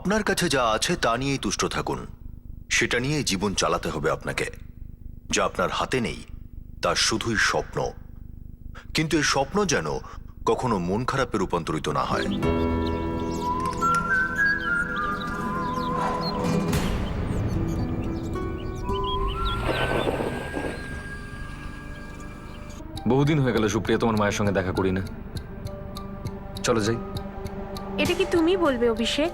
আপনার কাছে যা আছে তা নিয়েই তুষ্ট থাকুন, সেটা নিয়েই জীবন চালাতে হবে আপনাকে। যা আপনার হাতে নেই তা শুধুই স্বপ্ন, কিন্তু এই স্বপ্ন যেন কখনো মন খারাপে রূপান্তরিত না হয়। বহুদিন হয়ে গেল সুপ্রিয়া, তোমার মায়ের সঙ্গে দেখা করি না। চলো যাই। এটা কি তুমি বলবে অভিষেক?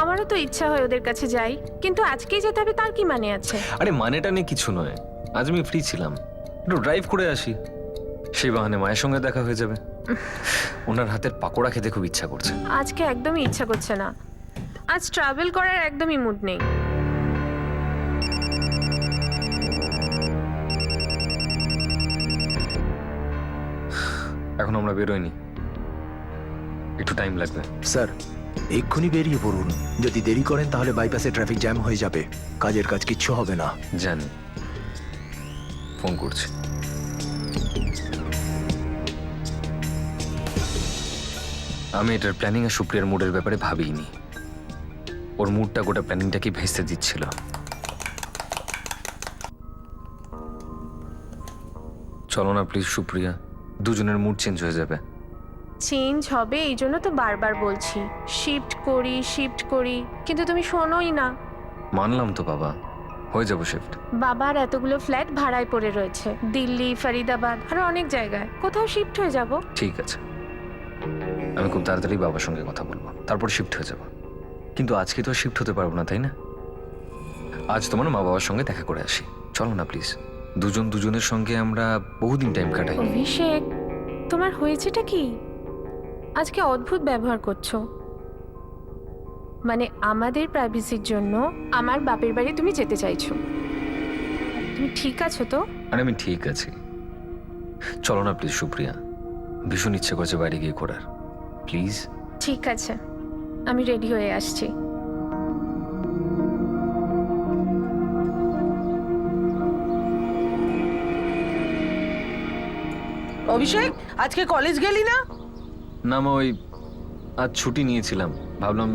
আমারও তো ইচ্ছা হয় ওদের কাছে যাই, কিন্তু আজকেই যেতে হবে তার কি মানে আছে? আরে মানেটা নিয়ে কিছু নয়, আজ আমি ফ্রি ছিলাম, একটু ড্রাইভ করে আসি, সেই বাহানে মায়ের সঙ্গে দেখা হয়ে যাবে। ওনার হাতের পাকোড়া খেতে খুব ইচ্ছা করছে। আজকে একদমই ইচ্ছা করছে না, আজ ট্রাভেল করার একদমই মুড নেই। এখন আমরা বেরোইনি, একটু টাইম লাগবে। স্যার এক্ষুনি বেরিয়ে পড়ুন, যদি দেরি করেন তাহলে বাইপাসে ট্রাফিক জ্যাম হয়ে যাবে, কাজের কাজ কিচ্ছু হবে না। জানি, ফোন করছি। আমি এটার প্ল্যানিং আর সুপ্রিয়ার মুডের ব্যাপারে ভাবিনি। ওর মুডটা গোটা প্ল্যানিংটাকে ভেস্তে দিচ্ছিল। চলো না প্লিজ সুপ্রিয়া, দুজনের মুড চেঞ্জ হয়ে যাবে। চেঞ্জ হবে এই জন্য তো বারবার বলছি শিফট করি, কিন্তু তুমি শোনোই না। মানলাম তো বাবা, হয়ে যাবো শিফট। বাবার এতগুলো ফ্ল্যাট ভাড়ায় পড়ে রয়েছে, দিল্লি, ফরিদাবাদ আরো অনেক জায়গায়, কোথাও শিফট হয়ে যাব। ঠিক আছে, আমি খুব তাড়াতাড়ি বাবার সঙ্গে কথা বলবো, তারপর শিফট হয়ে যাব। কিন্তু আজকে তো শিফট হতে পারবো না, তাই না? আজ তোমার মা বাবার সঙ্গে দেখা করে আসি, চলো না প্লিজ। দুজন দুজনের সঙ্গে আমরা বহুদিন টাইম কাটাই। অভিষেক, তোমার হয়েছেটা কি? আজকে অদ্ভুত ব্যবহার করছো। মানে আমাদের প্রাইভেসির জন্য আমার বাপের বাড়ি তুমি যেতে চাইছো? তুমি ঠিক আছো তো? আরে আমি ঠিক আছি, চলো না প্লিজ সুপ্রিয়া, ভীষণ ইচ্ছে করছে বাইরে গিয়ে ঘোরার, প্লিজ। ঠিক আছে, আমি রেডি হয়ে আসছি। অভিষেক, আজকে কলেজ গেলি না? না মা, ওই আজ ছুটি নিয়েছিলাম, ভাবলাম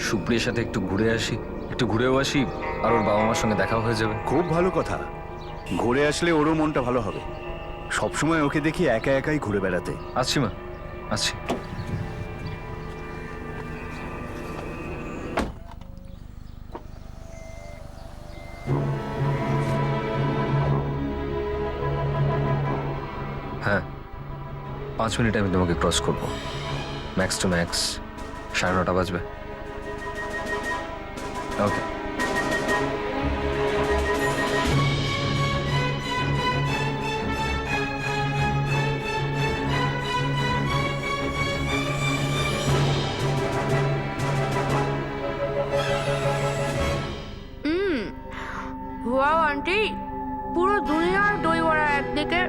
সুপ্রিয়ার সাথে একটু ঘুরে আসি, একটু ঘুরেও আসি, আর ওর বাবা মার সঙ্গে দেখাও হয়ে যাবে। খুব ভালো কথা, ঘুরে আসলে ওরও মনটা ভালো হবে। সবসময় ওকে দেখি একা একাই ঘুরে বেড়াতে। আসছি মা, আসছি। হ্যাঁ, 5 মিনিট আমি তোমাকে ক্রস করব, ম্যাক্স টু ম্যাক্স 9:30 বাজবে। ওকে। ওয়াও আন্টি, পুরো দুনিয়ার দই বড়া একদিকে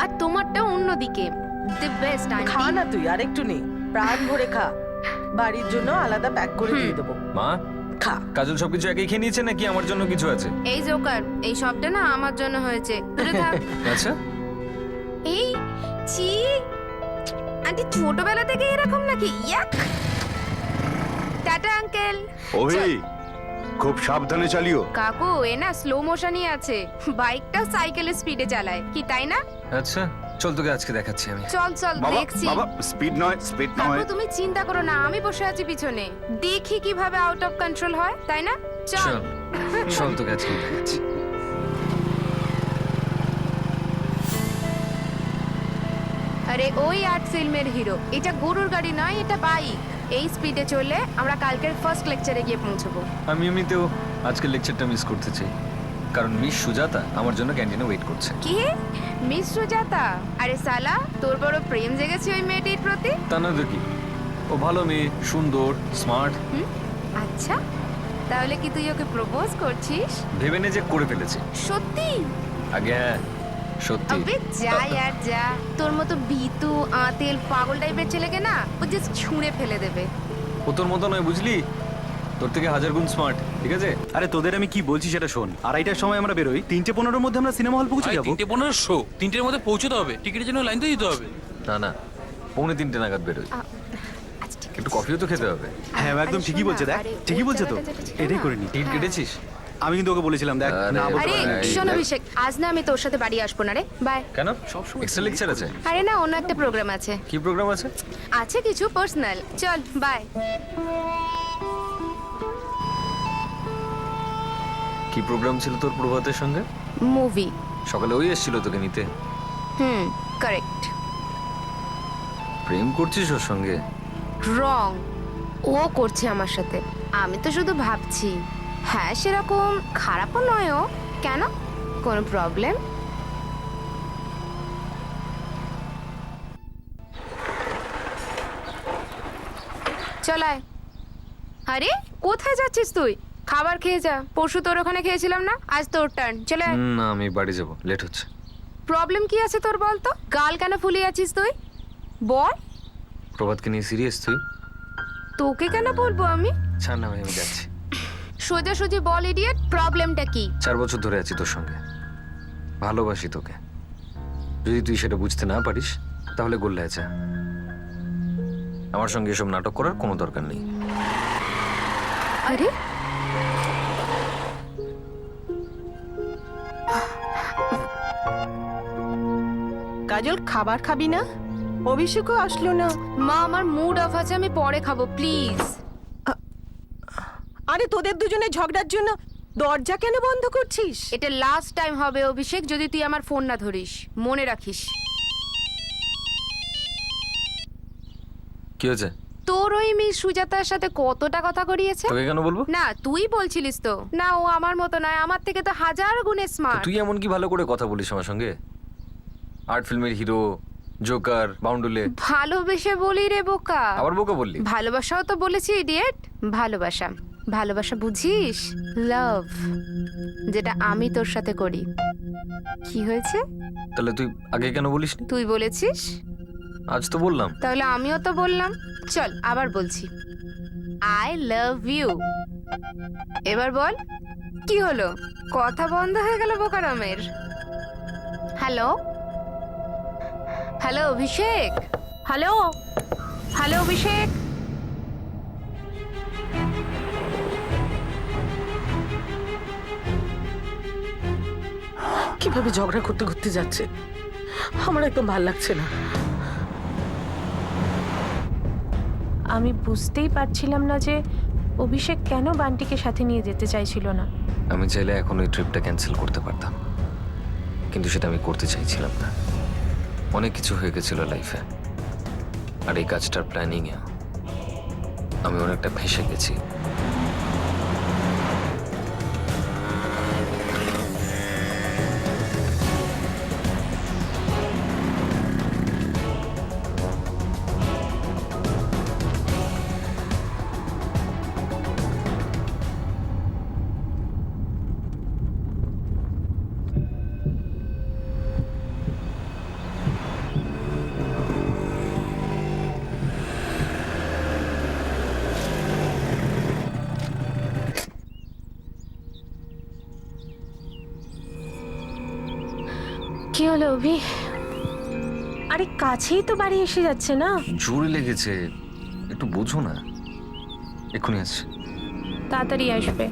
আর তোমারটা অন্যদিকে। দ্য বেস্ট খা আন্টি। না তুই, আর একটু নে, প্রাণ ভরে খা। বাড়ির জন্য আলাদা প্যাক করে দিয়ে দেবো। মা, খা। কাজল সবকিছু একই খেয়ে নিয়েছে নাকি আমার জন্য কিছু আছে? এই জোকার, এই সবটা না আমার জন্য হয়েছে, দূরে থাক। আচ্ছা, এই চি, আন্টি ছোটবেলা থেকে এরকম নাকি? ইয়াক। Tata uncle. ওহে, খুব সাবধানে চালিও। কাকু এ না স্লো মোশনই আছে, বাইকটা সাইকেলের স্পিডে চালায় কি, তাই না? আচ্ছা চল, তোকে আজকে দেখাচ্ছি আমি। চল চল বাবা দেখছি। বাবা, স্পিড নয়, স্পিড কাকু নয়। তুমি চিন্তা করো না, আমি বসে আছি পিছনে, দেখি কিভাবে আউট অফ কন্ট্রোল হয়, তাই না? চল। চল চল, তোকে আজকে দেখাচ্ছি। আরে ওই আর্ট ফিল্মের হিরো, এটা গরুর গাড়ি নয়, এটা বাইক। এই স্পিডে চলে আমরা কালকের ফার্স্ট লেকচারে গিয়ে পৌঁছবো। আমি এমনিতেও আজকের লেকচারটা মিস করতে চাই, কারণ মিস সুজাতা আমার জন্য ক্যান্টিনে ওয়েট করছে। কি মিস সুজাতা? আরে সালা, তোর বড় প্রেম জেগেছে ওই মেয়েটির প্রতি? তা না তো কি, ও ভালো মেয়ে, সুন্দর, স্মার্ট। আচ্ছা, তাহলে কি তুই ওকে প্রপোজ করছিস? ভেবে নে যে করে ফেলেছে। সত্যি? আগে হ্যাঁ, সত্যি। আবে যা ইয়ার যা, তোর মতো বিতু আতেল পাগল টাইপের ছেলেকে না ও জাস্ট ছুঁড়ে ফেলে দেবে। ও তোর মতো নয় বুঝলি, তোর থেকে 1000 গুণ স্মার্ট, ঠিক আছে? আরে তোদের আমি কি বলছি সেটা শোন। 2:30টার সময় আমরা বেরোই, 3:15-র মধ্যে আমরা সিনেমা হল পৌঁছে যাবো। 3:15 শো, 3টের মধ্যে পৌঁছতে হবে, টিকিটের জন্য লাইন তো দিতে হবে। না না, 2:45 নাগাদ বেরোই। আচ্ছা একটু কফিও তো খেতে হবে। হ্যাঁ একদম আরে ঠিকই শোন বলছে না, দেখ আরে ঠিকই ওর বলছে তো জায়গাটা ছিল এটাই না। করে নি টিকিট কেটেছিস? আমি কিন্তু ওকে বলেছিলাম দেখ আরে, না বলতে আরে পারে না। শোন অভিষেক, আজ না আমি তোর সাথে বাড়ি আসবো না রে, বাই। কেন? এক্সট্রা লেকচার আছে? আরে না, অন্য একটা প্রোগ্রাম আছে। কি প্রোগ্রাম আছে? আছে কিছু পার্সোনাল, চল বাই। কি প্রোগ্রাম ছিল তোর প্রভাতের সঙ্গে? মুভি। সকালে ওই এসেছিল তোকে নিতে। কারেক্ট। প্রেম করছিস ওর সঙ্গে? রং। ও করছে আমার সাথে, আমি তো শুধু ভাবছি। হ্যাঁ সেরকম খারাপও নয় ও। কেন, কোনো প্রবলেম? চলায়। আরে কোথায় যাচ্ছিস তুই? খাবার খেয়ে যা, পরশু তোর ওখানে খেয়েছিলাম না, আজ তোর টার্ন, চলে আয়। না আমি বাড়ি যাব, লেট হচ্ছে। প্রবলেম কি আছে তোর বল তো? গাল কেন ফুলিয়ে আছিস তুই বল? প্রভাতকে নিয়ে সিরিয়াস তুই? তোকে কেন বলবো আমি? ছাড় না ভাই, আমি যাচ্ছি। সোজাসুজি বল ইডিয়েট, প্রবলেমটা কি? 4 বছর ধরে আছি তোর সঙ্গে, ভালোবাসি তোকে। যদি তুই সেটা বুঝতে না পারিস তাহলে গোল্লায় যা। আমার সঙ্গে এসব নাটক করার কোনো দরকার নেই। আরে কাজল, খাবার খাবি না? অভিষেকও আসলো না। মা, আমার মুড অফ আছে, আমি পরে খাবো প্লিজ। আরে তোদের দুজনে ঝগড়ার জন্য দরজা কেন বন্ধ করছিস? এটা লাস্ট টাইম হবে অভিষেক, যদি তুই আমার ফোন না ধরিস, মনে রাখিস। কি হয়েছে? তোর ওই মেয়ে সুজাতার সাথে কতটা কথা করিয়েছে? তোকে কেন বলবো? না তুই বলছিলিস তো, না ও আমার মতো নয়, আমার থেকে তো 1000 গুণে স্মার্ট। তুই এমন কি ভালো করে কথা বলিস আমার সঙ্গে? আর্ট ফিল্মের হিরো, জোকার, বাউন্ডুলে। ভালোবেসে বলি রে বোকা। আবার বোকা বললি? ভালোবাসাও তো বলেছি ইডিয়েট। ভালোবাসা, ভালোবাসা বুঝিস? লাভ, যেটা আমি তোর সাথে করি। কি হয়েছে? তাহলে তুই আগে কেন বলিসনি? তুই বলেছিস, আজ তো বললাম। তাহলে আমিও তো বললাম। চল আবার বলছি, আই লাভ ইউ। এবার বল, কি হলো? কথা বন্ধ হয়ে গেল বোকারামের। হ্যালো হ্যালো অভিষেক। হ্যালো হ্যালো অভিষেক। কিভাবে ঝগড়া করতে করতে যাচ্ছে, আমার একদম ভাল লাগছে না। আমি বুঝতেই পারছিলাম না যে অভিষেক কেন বান্টিকে সাথে নিয়ে যেতে চাইছিল না। আমি চাইলে এখন ওই ট্রিপটা ক্যান্সেল করতে পারতাম, কিন্তু সেটা আমি করতে চাইছিলাম না। অনেক কিছু হয়ে গেছিল লাইফে, আর এই কাজটার প্ল্যানিংয়ে আমি অনেকটা ফেঁসে গেছি। কি হলো অভি? আরে কাছেই তো বাড়ি এসে যাচ্ছে না। জোরে লেগেছে, একটু বোঝো না। এক্ষুনি আসছে। তাড়াতাড়ি আসবে।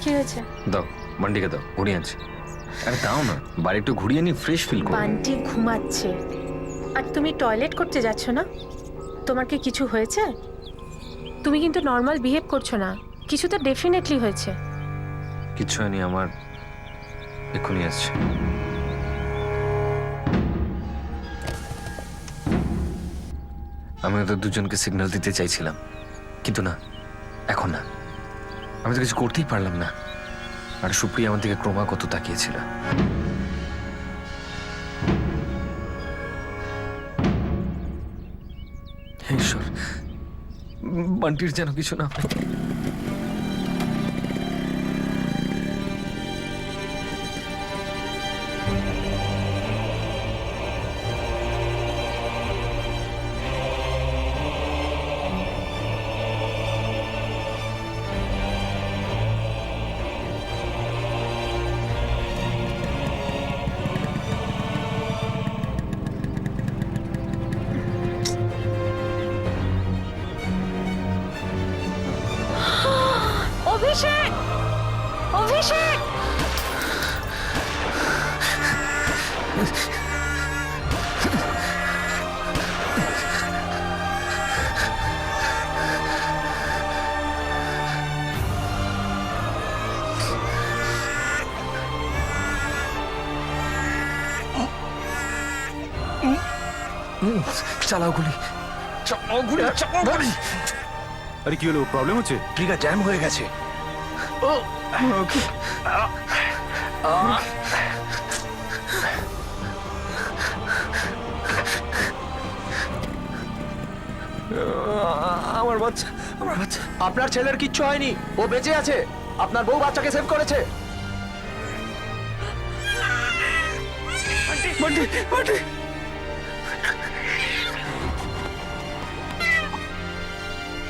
কি হয়েছে? দাও বান্ডিকে দাও, ঘুরিয়ে আনছি। আরে দাও না, বাড়ি একটু ঘুরিয়ে নি, ফ্রেশ ফিল করো। বান্টি ঘুমাচ্ছে আর তুমি টয়লেট করতে যাচ্ছ না? তোমার কি কিছু হয়েছে? তুমি কিন্তু নর্মাল বিহেভ করছো না, কিছু তো ডেফিনেটলি হয়েছে। কিচ্ছু হয়নি আমার, এক্ষুনি আসছে। আমি ওদের দুজনকে সিগন্যাল দিতে চাইছিলাম, কিন্তু না, এখন না। আমি তো কিছু করতেই পারলাম না। আর সুপ্রিয়া আমার দিকে ক্রমাগত তাকিয়েছিল। হে ঈশ্বর, বান্টির যেন কিছু না হয়। অভিষেক! অভিষেক! চালাও গুলি, চালাও গুলি, চালাও গুলি। আরে কি হলো, প্রবলেম হচ্ছে? ট্রিগার জ্যাম হয়ে গেছে। আমার বাচ্চা, আমার বাচ্চা। আপনার ছেলের কিচ্ছু হয়নি, ও বেঁচে আছে। আপনার বউ বাচ্চাকে সেভ করেছে। বান্টি, বান্টি।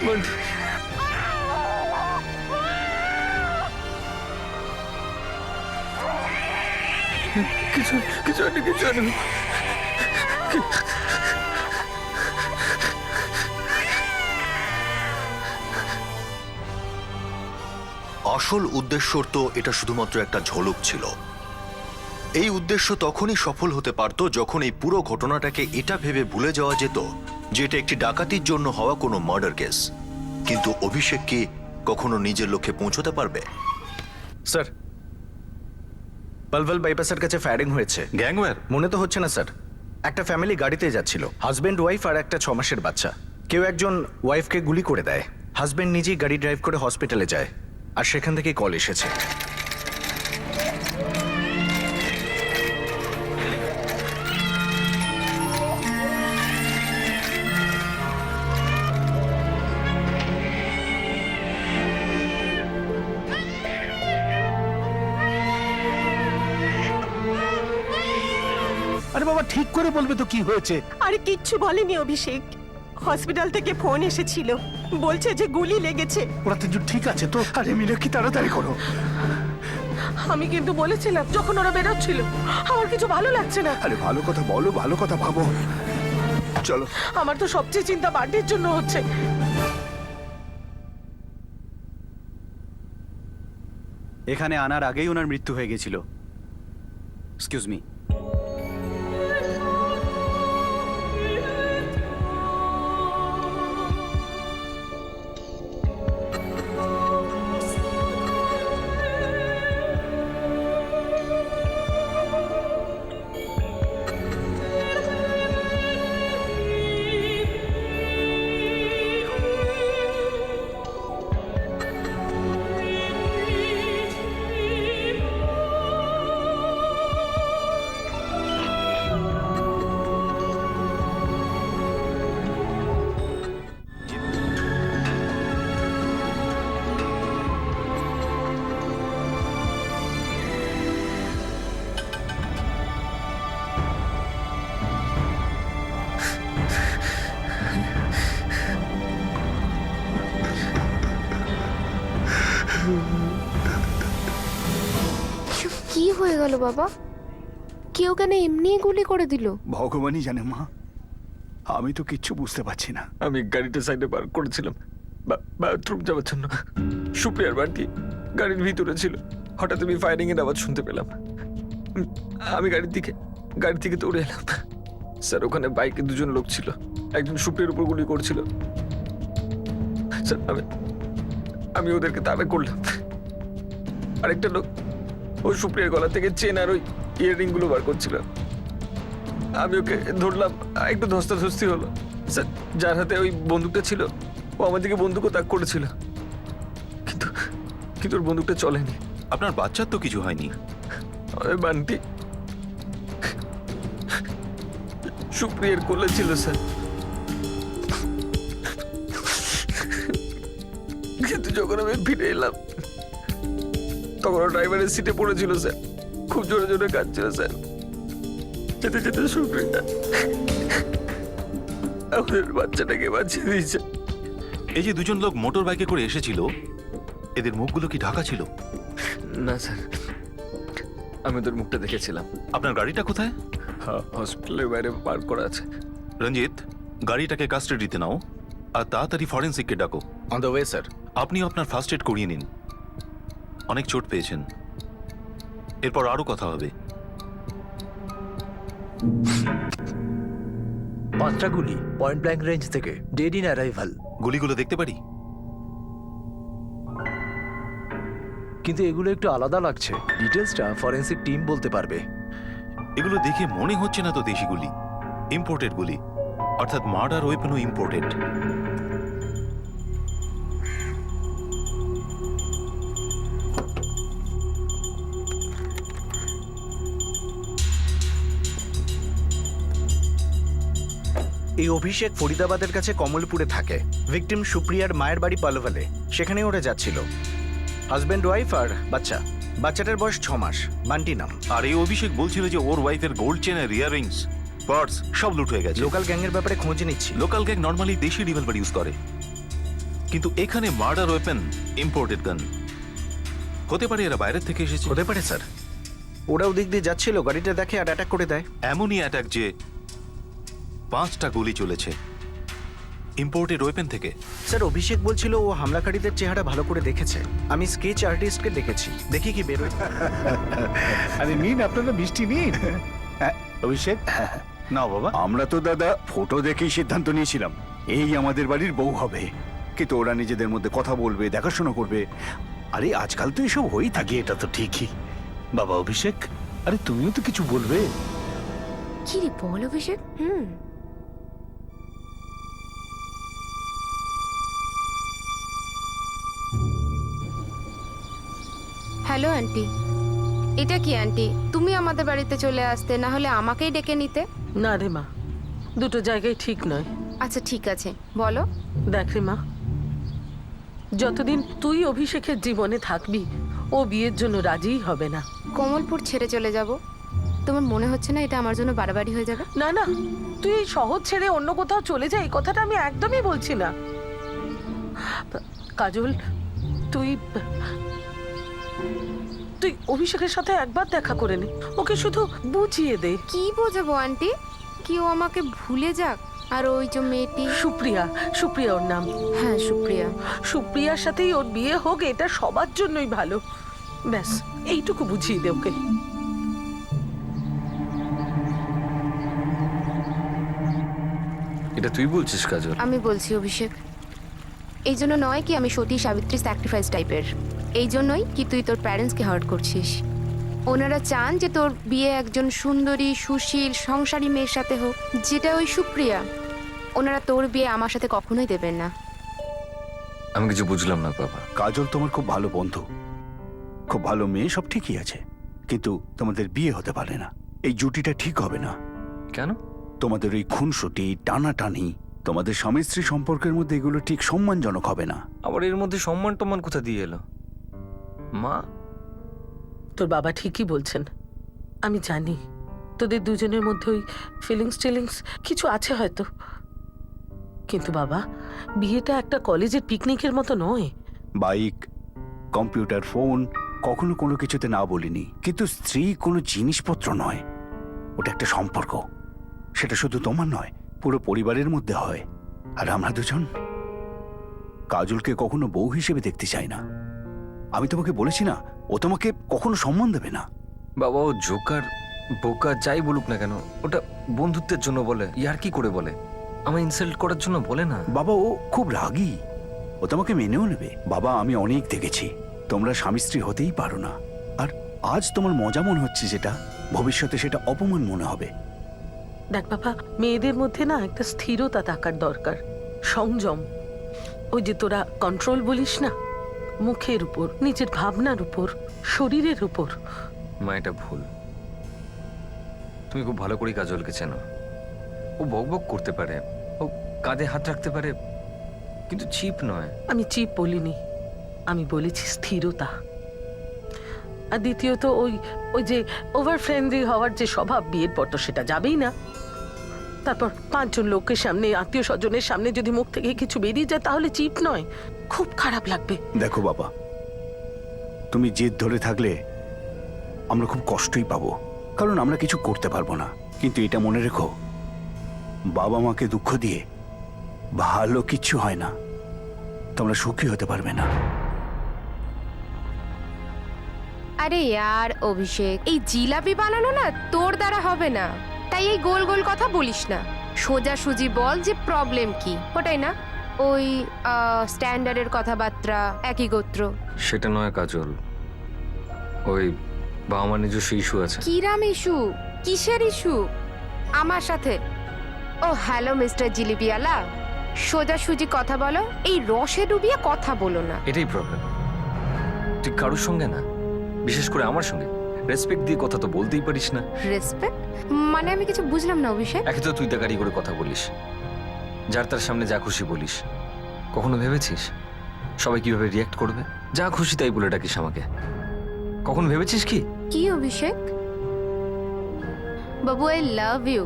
বান্টি। কিছু কিছু হয়নি, কিছু হয়নি। আসল উদ্দেশ্যর তো এটা শুধুমাত্র একটা ঝলক ছিল। এই উদ্দেশ্য তখনই সফল হতে পারত যখন এই পুরো ঘটনাটাকে এটা ভেবে ভুলে যাওয়া যেত যে এটা একটি ডাকাতির জন্য হওয়া কোনো মার্ডার কেস। কিন্তু অভিষেক কি কখনো নিজের লক্ষ্যে পৌঁছতে পারবে? স্যার, পালভেল বাইপাসের কাছে ফায়ারিং হয়েছে। গ্যাংওয়ার? মনে তো হচ্ছে না স্যার। একটা ফ্যামিলি গাড়িতে যাচ্ছিল, হাজবেন্ড ওয়াইফ আর একটা 6 মাসের বাচ্চা। কেউ একজন ওয়াইফকে গুলি করে দেয়। হাজবেন্ড নিজেই গাড়ি ড্রাইভ করে হসপিটালে যায়, আর সেখান থেকে কল এসেছে। আরে বাবা, ঠিক করে বলবে তো কি হয়েছে। আরে কিচ্ছু বলেনি অভিষেক। হসপিটাল থেকে ফোন এসেছিল, বলছে যে গুলি লেগেছে। ওরা তিনজন ঠিক আছে তো? আরে মীনাক্ষী, তাড়াতাড়ি করো। আমি কিন্তু বলেছিলাম যখন ওরা বেরোচ্ছিল, আমার কিছু ভালো লাগছে না। আরে ভালো কথা বলো, ভালো কথা ভাবো। চলো। আমার তো সবচেয়ে চিন্তা বার্থডের জন্য হচ্ছে। এখানে আনার আগেই ওনার মৃত্যু হয়ে গেছিল। Excuse me. কি হয়ে গেল বাবা? কেউ কেন এমনি গুলি করে দিল? ভগবানই জানে মা, আমি তো কিচ্ছু বুঝতে পারছি না। আমি গাড়িটা সাইডে পার্ক করেছিলাম বাথরুম যাওয়ার জন্য। সুপ্রিয়ার বান্টি গাড়ির ভিতরে ছিল। হঠাৎ আমি ফায়ারিং এর আওয়াজ শুনতে পেলাম। আমি গাড়ি থেকে দৌড়ে এলাম। স্যার, ওখানে বাইকে দুজন লোক ছিল। একজন সুপ্রিয়ার উপর গুলি করছিল। স্যার, আমি ওদেরকে তাড়া করলাম। আরেকটা লোক ওই সুপ্রিয়ার গলা থেকে চেন আর ওই ইয়াররিং গুলো বার করছিল। আমি ওকে ধরলাম, একটু ধস্তাধস্তি হলো। স্যার, যার হাতে ওই বন্দুকটা ছিল ও আমার দিকে বন্দুকও তাক করেছিল, কিন্তু ওর বন্দুকটা চলেনি। আপনার বাচ্চার তো কিছু হয়নি? ওই বান্টি সুপ্রিয়ার কোলে ছিল স্যার, কিন্তু যখন আমি ফিরে এলাম তখন ড্রাইভারের সিটে পড়েছিল স্যার। খুব জোরে জোরে কাঁদছিল স্যার। যেতে যেতে সুপ্রিয়া আমাদের বাচ্চাটাকে বাঁচিয়ে দিয়েছে। এই যে দুজন লোক মোটর বাইকে করে এসেছিল, এদের মুখগুলো কি ঢাকা ছিল? না স্যার, আমি ওদের মুখটা দেখেছিলাম। আপনার গাড়িটা কোথায়? হসপিটালের বাইরে পার্ক করা আছে। রঞ্জিত, গাড়িটাকে কাস্টাডিতে নাও আর তাড়াতাড়ি ফরেন্সিককে ডাকো। On the way sir. আপনি আপনার ফার্স্ট এড করিয়ে নিন। অনেক চোট পেয়েছেন, এরপর আরো কথা হবে। 5টা গুলি পয়েন্ট ব্ল্যাঙ্ক রেঞ্জ থেকে, ডেড ইন অ্যারাইভাল। গুলিগুলো দেখতে পারি? কিন্তু এগুলো একটু আলাদা লাগছে, ডিটেলসটা ফরেন্সিক টিম বলতে পারবে। এগুলো দেখে মনে হচ্ছে না তো দেশি গুলি, ইম্পোর্টেড গুলি, অর্থাৎ মার্ডার ওয়েপনও ইম্পোর্টেড। এই অভিষেক ফরিদাবাদের কাছে কমলপুরে থাকে। ভিকটিম সুপ্রিয়ার মায়ের বাড়ি পালোভালে, সেখানে ওরা যাচ্ছিল। হাজব্যান্ড ওয়াইফ আর বাচ্চা। বাচ্চাটার বয়স 6 মাস। বান্টি নাম। আর এই অভিষেক বলছিল যে ওর ওয়াইফের গোল্ড চেনের ইয়াররিংস, পার্স সব লুট হয়ে গেছে। লোকাল গ্যাংয়ের ব্যাপারে খোঁজ নিচ্ছি। লোকাল গ্যাং নর্মালি দেশি রিভলভার ইউজ করে, কিন্তু এখানে মার্ডার ওয়েপন ইম্পোর্টেড গান। হতে পারে এরা বাইরের থেকে এসেছে। হতে পারে স্যার। ওরা ওদিক দিয়ে যাচ্ছিল, গাড়িটা দেখে আর অ্যাটাক করে দেয়। এমনই অ্যাটাক যে 5টা গুলি চলেছে ইম্পোর্টেড ওয়েপন থেকে। স্যার অভিষেক বলছিল ও হামলাকারীদের চেহারা ভালো করে দেখেছে। আমি স্কেচ আর্টিস্টকে দেখেছি, দেখি কি বেরোয়। আরে নিন, আপনারা মিষ্টি নিন। অভিষেক, না বাবা, আমরা তো দাদা ফটো দেখেই সিদ্ধান্ত নিয়েছিলাম এই আমাদের বাড়ির বউ হবে, কিন্তু ওরা নিজেদের মধ্যে কথা বলবে, দেখাশোনা করবে। আরে আজকাল তো এসব হয়েই থাকে। এটা তো ঠিকই। বাবা অভিষেক, আরে তুমিও তো কিছু বলবে। কি রে বল অভিষেক? Hello aunty. এটা কি আন্টি, তুমি আমাদের বাড়িতে চলে আসতে, না হলে আমাকেই ডেকে নিতে। না রে মা, দুটো জায়গায় ঠিক নয়। আচ্ছা ঠিক আছে, বলো। দেখ রে মা, যতদিন তুই অভিষেকের জীবনে থাকবি ও বিয়ের জন্য রাজিই হবে না। কমলপুর ছেড়ে চলে যাব, তোমার মনে হচ্ছে না এটা আমার জন্য বাড়াবাড়ি হয়ে যাবে? না না, তুই এই শহর ছেড়ে অন্য কোথাও চলে যা, এই কথাটা আমি একদমই বলছি না। কাজল, তুই তুই অভিষেকের সাথে একবার দেখা করে নে, ওকে শুধু বুঝিয়ে দে। কি বোঝাবো আন্টি? কি ও আমাকে ভুলে যাক? আর ওই যে মেয়েটি সুপ্রিয়া, সুপ্রিয়া ওর নাম। হ্যাঁ সুপ্রিয়া। সুপ্রিয়ার সাথেই ওর বিয়ে হোক, এটা সবার জন্যই ভালো। ব্যাস এইটুকু বুঝিয়ে দে ওকে। এটা তুই বলছিস কাজল? আমি বলছি অভিষেক, এই জন্য নয় কি আমি সতী সাবিত্রী স্যাক্রিফাইস টাইপের, এই জন্যই কি তুই তোর প্যারেন্টসকে হার্ট করছিস। ওনারা চান যে তোর বিয়ে একজন সুন্দরী, সুশীল, সংসারী মেয়ের সাথে হোক, যেটা ওই সুপ্রিয়া। ওনারা তোর বিয়ে আমার সাথে কখনোই দেবেন না। আমি কিছু বুঝলাম না বাবা। কাজল তোমার খুব ভালো বন্ধু, খুব ভালো মেয়ে, সব ঠিকই আছে, কিন্তু তোমাদের বিয়ে হতে পারে না। এই জুটিটা ঠিক হবে না। কেন? তোমাদের ওই খুনসুটি, টানাটানি, তোমাদের স্বামী স্ত্রী সম্পর্কের মধ্যে এগুলো ঠিক সম্মানজনক হবে না। আবার এর মধ্যে সম্মান টম্মান কোথা দিয়ে এলো? মা, তোর বাবা ঠিকই বলছেন। আমি জানি তোদের দুজনের মধ্যে ওই ফিলিংস কিছু আছে হয়তো, কিন্তু বাবা বিয়েটা একটা কলেজের পিকনিকের মতো নয়। বাইক, কম্পিউটার, ফোন, কখনো কোনো কিছুতে না বলিনি, কিন্তু স্ত্রী কোনো জিনিসপত্র নয়, ওটা একটা সম্পর্ক। সেটা শুধু তোমার নয়, পুরো পরিবারের মধ্যে হয়। আর আমরা দুজন কাজলকে কখনো বউ হিসেবে দেখতে চাই না। আমি তোমাকে বলেছি না, ও তোমাকে কখনো সম্মান দেবে না। বাবা ও জোকার, বোকা, যাই বলুক না কেন, ওটা বন্ধুত্বের জন্য বলে, ইয়ার কি করে বলে, আমায় ইনসাল্ট করার জন্য বলে না। বাবা ও খুব রাগী, ও তোমাকে মেনেও নেবে। বাবা আমি অনেক দেখেছি, তোমরা স্বামী স্ত্রী হতেই পারো না। আর আজ তোমার মজা মনে হচ্ছে যেটা, ভবিষ্যতে সেটা অপমান মনে হবে। দেখ বাবা, মেয়েদের মধ্যে না একটা স্থিরতা থাকার দরকার, সংযম। ওই যে তোরা কন্ট্রোল বলিস না, মুখের উপর, নিজের ভাবনার উপর, শরীরের উপর। মা এটা ভুল। তুমি খুব ভালো করে কাজলকে চেনো। ও বকবক করতে পারে, ও কাঁধে হাত রাখতে পারে, কিন্তু চিপ নয়। আমি চিপ বলিনি, আমি বলেছি স্থিরতা। আর দ্বিতীয়ত ওই ওই যে ওভার ফ্রেন্ডলি হওয়ার যে স্বভাব, বিয়ের পর তো সেটা যাবেই না। তারপর 5 জন লোকের সামনে, আত্মীয় স্বজনের সামনে যদি মুখ থেকে কিছু বেরিয়ে যায়, তাহলে চিপ নয়, খুব খারাপ লাগবে। দেখো বাবা, তুমি জেদ ধরে থাকলে আমরা খুব কষ্টই পাবো, কারণ আমরা কিছু করতে পারবো না। কিন্তু এটা মনে রেখো, বাবা মাকে দুঃখ দিয়ে ভালো কিচ্ছু হয় না, তোমরা সুখী হতে পারবে না। আরে ইয়ার অভিষেক, এই জিলাপি বানানো না তোর দ্বারা হবে না, তাই এই গোল গোল কথা বলিস না। সোজাসুজি বল যে প্রবলেম কি, ওটাই না? ওই স্ট্যান্ডার্ডের কথাবার্তা, একই গোত্র। সেটা নয় কাজল, ওই বাবা মার নিজস্ব ইস্যু আছে। কিরাম ইস্যু? কিসের ইস্যু? আমার সাথে? ও হ্যালো মিস্টার জিলিপিওয়ালা, সোজাসুজি কথা বলো, এই রসে ডুবিয়ে কথা বলো না। এটাই প্রবলেম, তুই কারোর সঙ্গে না, বিশেষ করে আমার সঙ্গে রেসপেক্ট দিয়ে কথা তো বলতেই পারিস না। রেসপেক্ট মানে? আমি কিছু বুঝলাম না অভিষেক। একে তো তুই তাকারি করে কথা বলিস, যার তার সামনে যা খুশি বলিস। কখনো ভেবেছিস সবাই কিভাবে রিয়াক্ট করবে? যা খুশি তাই বলে ডাকিস আমাকে। কখন ভেবেছিস কি? কি অভিষেক? বাবু আই লাভ ইউ।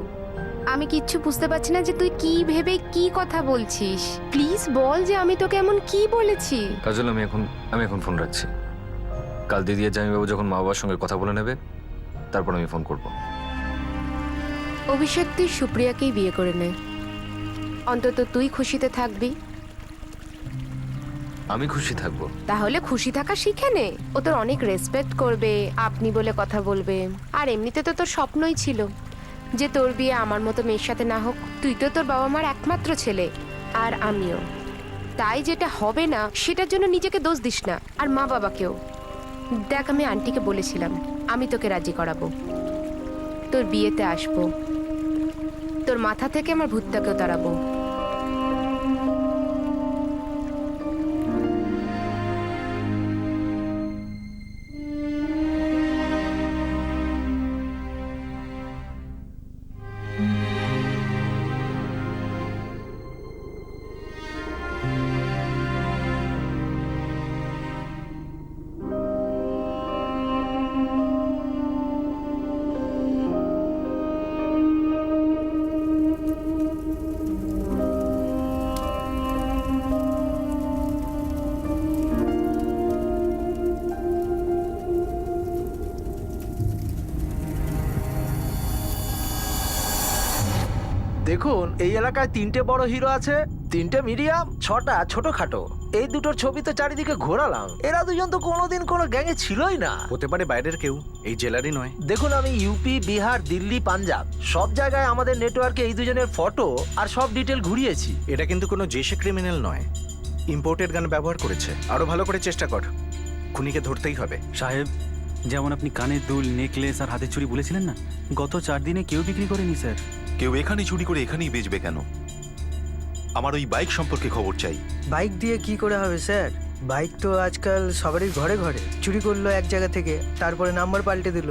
আমি কিচ্ছু বুঝতে পারছি না যে তুই কি ভেবে কি কথা বলছিস। প্লিজ বল যে আমি তোকে এমন কি বলেছি। কাজল, আমি এখন ফোন রাখছি। কাল দিদি আর জামাইবাবু যখন মা বাবার সঙ্গে কথা বলে নেবে, তারপর আমি ফোন করব। অভিষেক, তুই সুপ্রিয়াকেই বিয়ে করে নে, অন্তত তুই খুশিতে থাকবি। আমি খুশি থাকবো? তাহলে খুশি থাকা শিখে নে। ও তোর অনেক রেসপেক্ট করবে, আপনি বলে কথা বলবে। আর এমনিতে তো তোর স্বপ্নই ছিল যে তোর বিয়ে আমার মতো মেয়ের সাথে না হোক। তুই তো তোর বাবা মার একমাত্র ছেলে, আর আমিও। তাই যেটা হবে না সেটার জন্য নিজেকে দোষ দিস না, আর মা বাবাকেও। দেখ, আমি আন্টিকে বলেছিলাম আমি তোকে রাজি করাবো, তোর বিয়েতে আসবো, তোর মাথা থেকে আমার ভূতটাকেও তাড়াবো। দেখুন, এই এলাকায় 3টে বড় হিরো আছে, 3টে মিডিয়াম, 6টা ছোটখাটো। এই দুটোর ছবি তো চারিদিকে ঘোরালাম। এরা দুজন তো কোনোদিন কোনো গ্যাংয়ে ছিলই না। হতে পারে বাইরের কেউ, এই জেলারই নয়। দেখুন, আমি ইউপি, বিহার, দিল্লি, পাঞ্জাব সব জায়গায় আমাদের নেটওয়ার্কে এই দুজনের ফটো আর সব ডিটেল ঘুরিয়েছি। এটা কিন্তু কোনো জেসে ক্রিমিনাল নয়, ইম্পোর্টেড গান ব্যবহার করেছে। আরো ভালো করে চেষ্টা কর, খুনিকে ধরতেই হবে। সাহেব, যেমন আপনি কানের দুল, নেকলেস আর হাতের চুড়ি বলেছিলেন না, গত 4 দিনে কেউ বিক্রি করেনি স্যার। কেউ এখানে চুরি করে এখানেই বেচবে কেন? আমার ওই বাইক সম্পর্কে খবর চাই। বাইক দিয়ে কি করে হবে স্যার? বাইক তো আজকাল সবারই ঘরে ঘরে। চুরি করলো এক জায়গা থেকে, তারপরে নাম্বার পাল্টে দিল,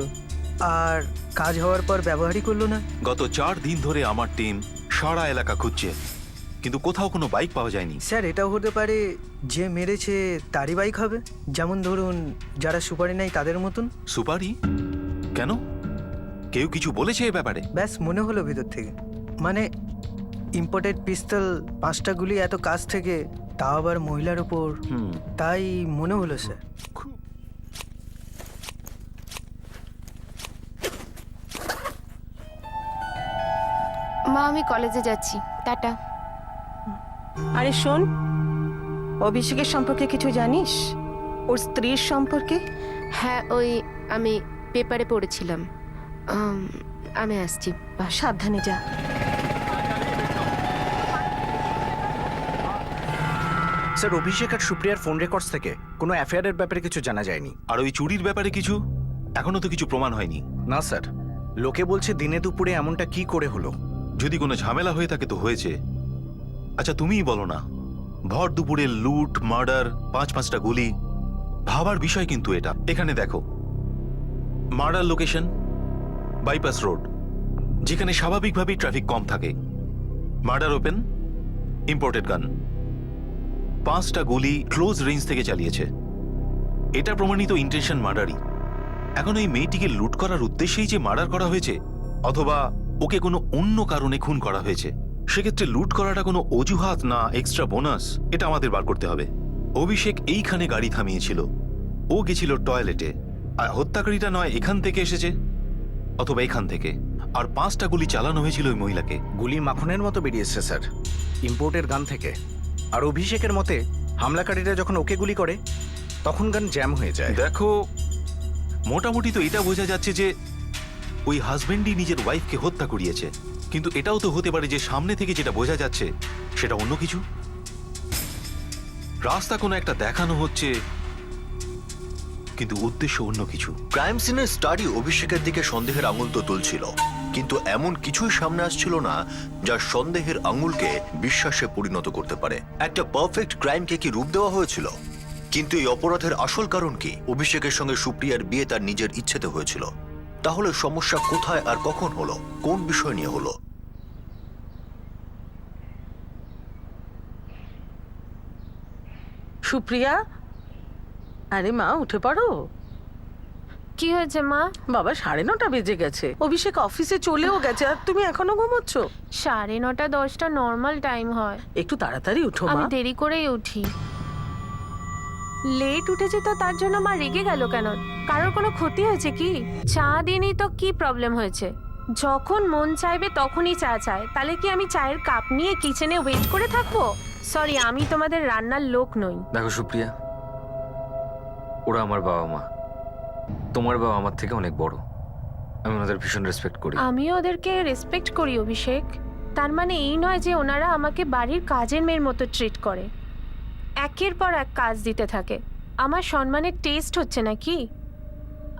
আর কাজ হওয়ার পর ব্যবহারই করলো না। গত 4 দিন ধরে আমার টিম সারা এলাকা খুঁজছে, কিন্তু কোথাও কোনো বাইক পাওয়া যায়নি। স্যার, এটাও হতে পারে যে মেরেছে তারই বাইক হবে। যেমন ধরুন, যারা সুপারি নেয় তাদের মতন। সুপারি? কেন? কেউ কিছু বলেছে এ ব্যাপারে? ব্যাস মনে হলো ভিতর থেকে। মানে ইম্পোর্টেড পিস্তল, 5টা গুলি এত কাছ থেকে, তাও আবার মহিলার উপর, তাই মনে হলো স্যার। মা, আমি কলেজে যাচ্ছি, টাটা। আরে শোন, অভিষেকের সম্পর্কে কিছু জানিস? ওর স্ত্রীর সম্পর্কে? হ্যাঁ, ওই আমি পেপারে পড়েছিলাম। আমি আসছি। সাবধানে যা। স্যার, অভিষেক আর সুপ্রিয়ার ফোন রেকর্ডস থেকে কোনো অ্যাফেয়ারের ব্যাপারে কিছু জানা যায়নি। আর ওই চুরির ব্যাপারে কিছু? এখনো তো কিছু প্রমাণ হয়নি। না স্যার, লোকে বলছে দিনে দুপুরে এমনটা কি করে হলো। যদি কোনো ঝামেলা হয়ে থাকে তো হয়েছে। আচ্ছা, তুমিই বলো না, ভর দুপুরে লুট, মার্ডার, 5-5টা গুলি, ভাবার বিষয় কিন্তু এটা। এখানে দেখো, মার্ডার লোকেশন বাইপাস রোড, যেখানে স্বাভাবিকভাবেই ট্রাফিক কম থাকে। মার্ডার ওপেন, ইম্পোর্টেড গান, 5টা গুলি ক্লোজ রেঞ্জ থেকে চালিয়েছে। এটা প্রমাণিত ইন্টেনশন মার্ডারই। এখন এই মেয়েটিকে লুট করার উদ্দেশ্যেই যে মার্ডার করা হয়েছে, অথবা ওকে কোনো অন্য কারণে খুন করা হয়েছে, সেক্ষেত্রে লুট করাটা কোনো অজুহাত না এক্সট্রা বোনাস, এটা আমাদের বার করতে হবে। অভিষেক এইখানে গাড়ি থামিয়েছিল, ও গেছিল টয়লেটে, আর হত্যাকারীটা নয় এখান থেকে এসেছে অথবা এখান থেকে, আর 5টা গুলি চালানো হয়েছিল ওই মহিলাকে। গুলি মাখনের মতো বেরিয়েছে স্যার, ইম্পোর্টেড গান থেকে। আর অভিষেকের মতে হামলাকারীরা যখন ওকে গুলি করে তখন গান জ্যাম হয়ে যায়। দেখো, মোটামুটি তো এটা বোঝা যাচ্ছে যে ওই হাজবেন্ডই নিজের ওয়াইফকে হত্যা করিয়েছে, কিন্তু এটাও তো হতে পারে যে সামনে থেকে যেটা বোঝা যাচ্ছে সেটা অন্য কিছু। রাস্তা কোনো একটা দেখানো হচ্ছে, কিন্তু উদ্দেশ্য অন্য কিছু। ক্রাইম সিনের স্টাডি অভিষেকের দিকে সন্দেহের আঙুল তো তুলছিল, কিন্তু এমন কিছুই সামনে আসছিল না যা সন্দেহের আঙুলকে বিশ্বাসে পরিণত করতে পারে। একটা পারফেক্ট ক্রাইমকে কি রূপ দেওয়া হয়েছিল? কিন্তু এই অপরাধের আসল কারণ কি? অভিষেকের সঙ্গে সুপ্রিয়ার বিয়ে তার নিজের ইচ্ছেতে হয়েছিল। তাহলে সমস্যা কোথায় আর কখন হলো? কোন বিষয় নিয়ে হলো? সুপ্রিয়া, আরে মা উঠে পড়ো। কি হয়েছে মা? বাবা 9:30 বেজে গেছে, অভিষেক অফিসে চলেও গেছে আর তুমি এখনো ঘুমোচ্ছ। 9:30 10টা নর্মাল টাইম হয়। একটু তাড়াতাড়ি উঠো আমি মা। দেরি করেই উঠি। লেট উঠেছে তো তার জন্য মা রেগে গেল কেন? কারোর কোনো ক্ষতি হয়েছে কি? চা দিইনি তো কি প্রবলেম হয়েছে? যখন মন চাইবে তখনই চা চায়, তাহলে কি আমি চায়ের কাপ নিয়ে কিচেনে ওয়েট করে থাকবো? সরি, আমি তোমাদের রান্নার লোক নই। দেখো সুপ্রিয়া, ওরা আমার বাবা মা। তোমার বাবা আমার থেকে অনেক বড়। আমি ওনাদের ভীষণ রেসপেক্ট করি। আমিও ওদেরকে রেসপেক্ট করি অভিষেক। তার মানে এই নয় যে ওনারা আমাকে বাড়ির কাজের মেয়ের মতো ট্রিট করে, একের পর এক কাজ দিতে থাকে। আমার সম্মানের টেস্ট হচ্ছে নাকি?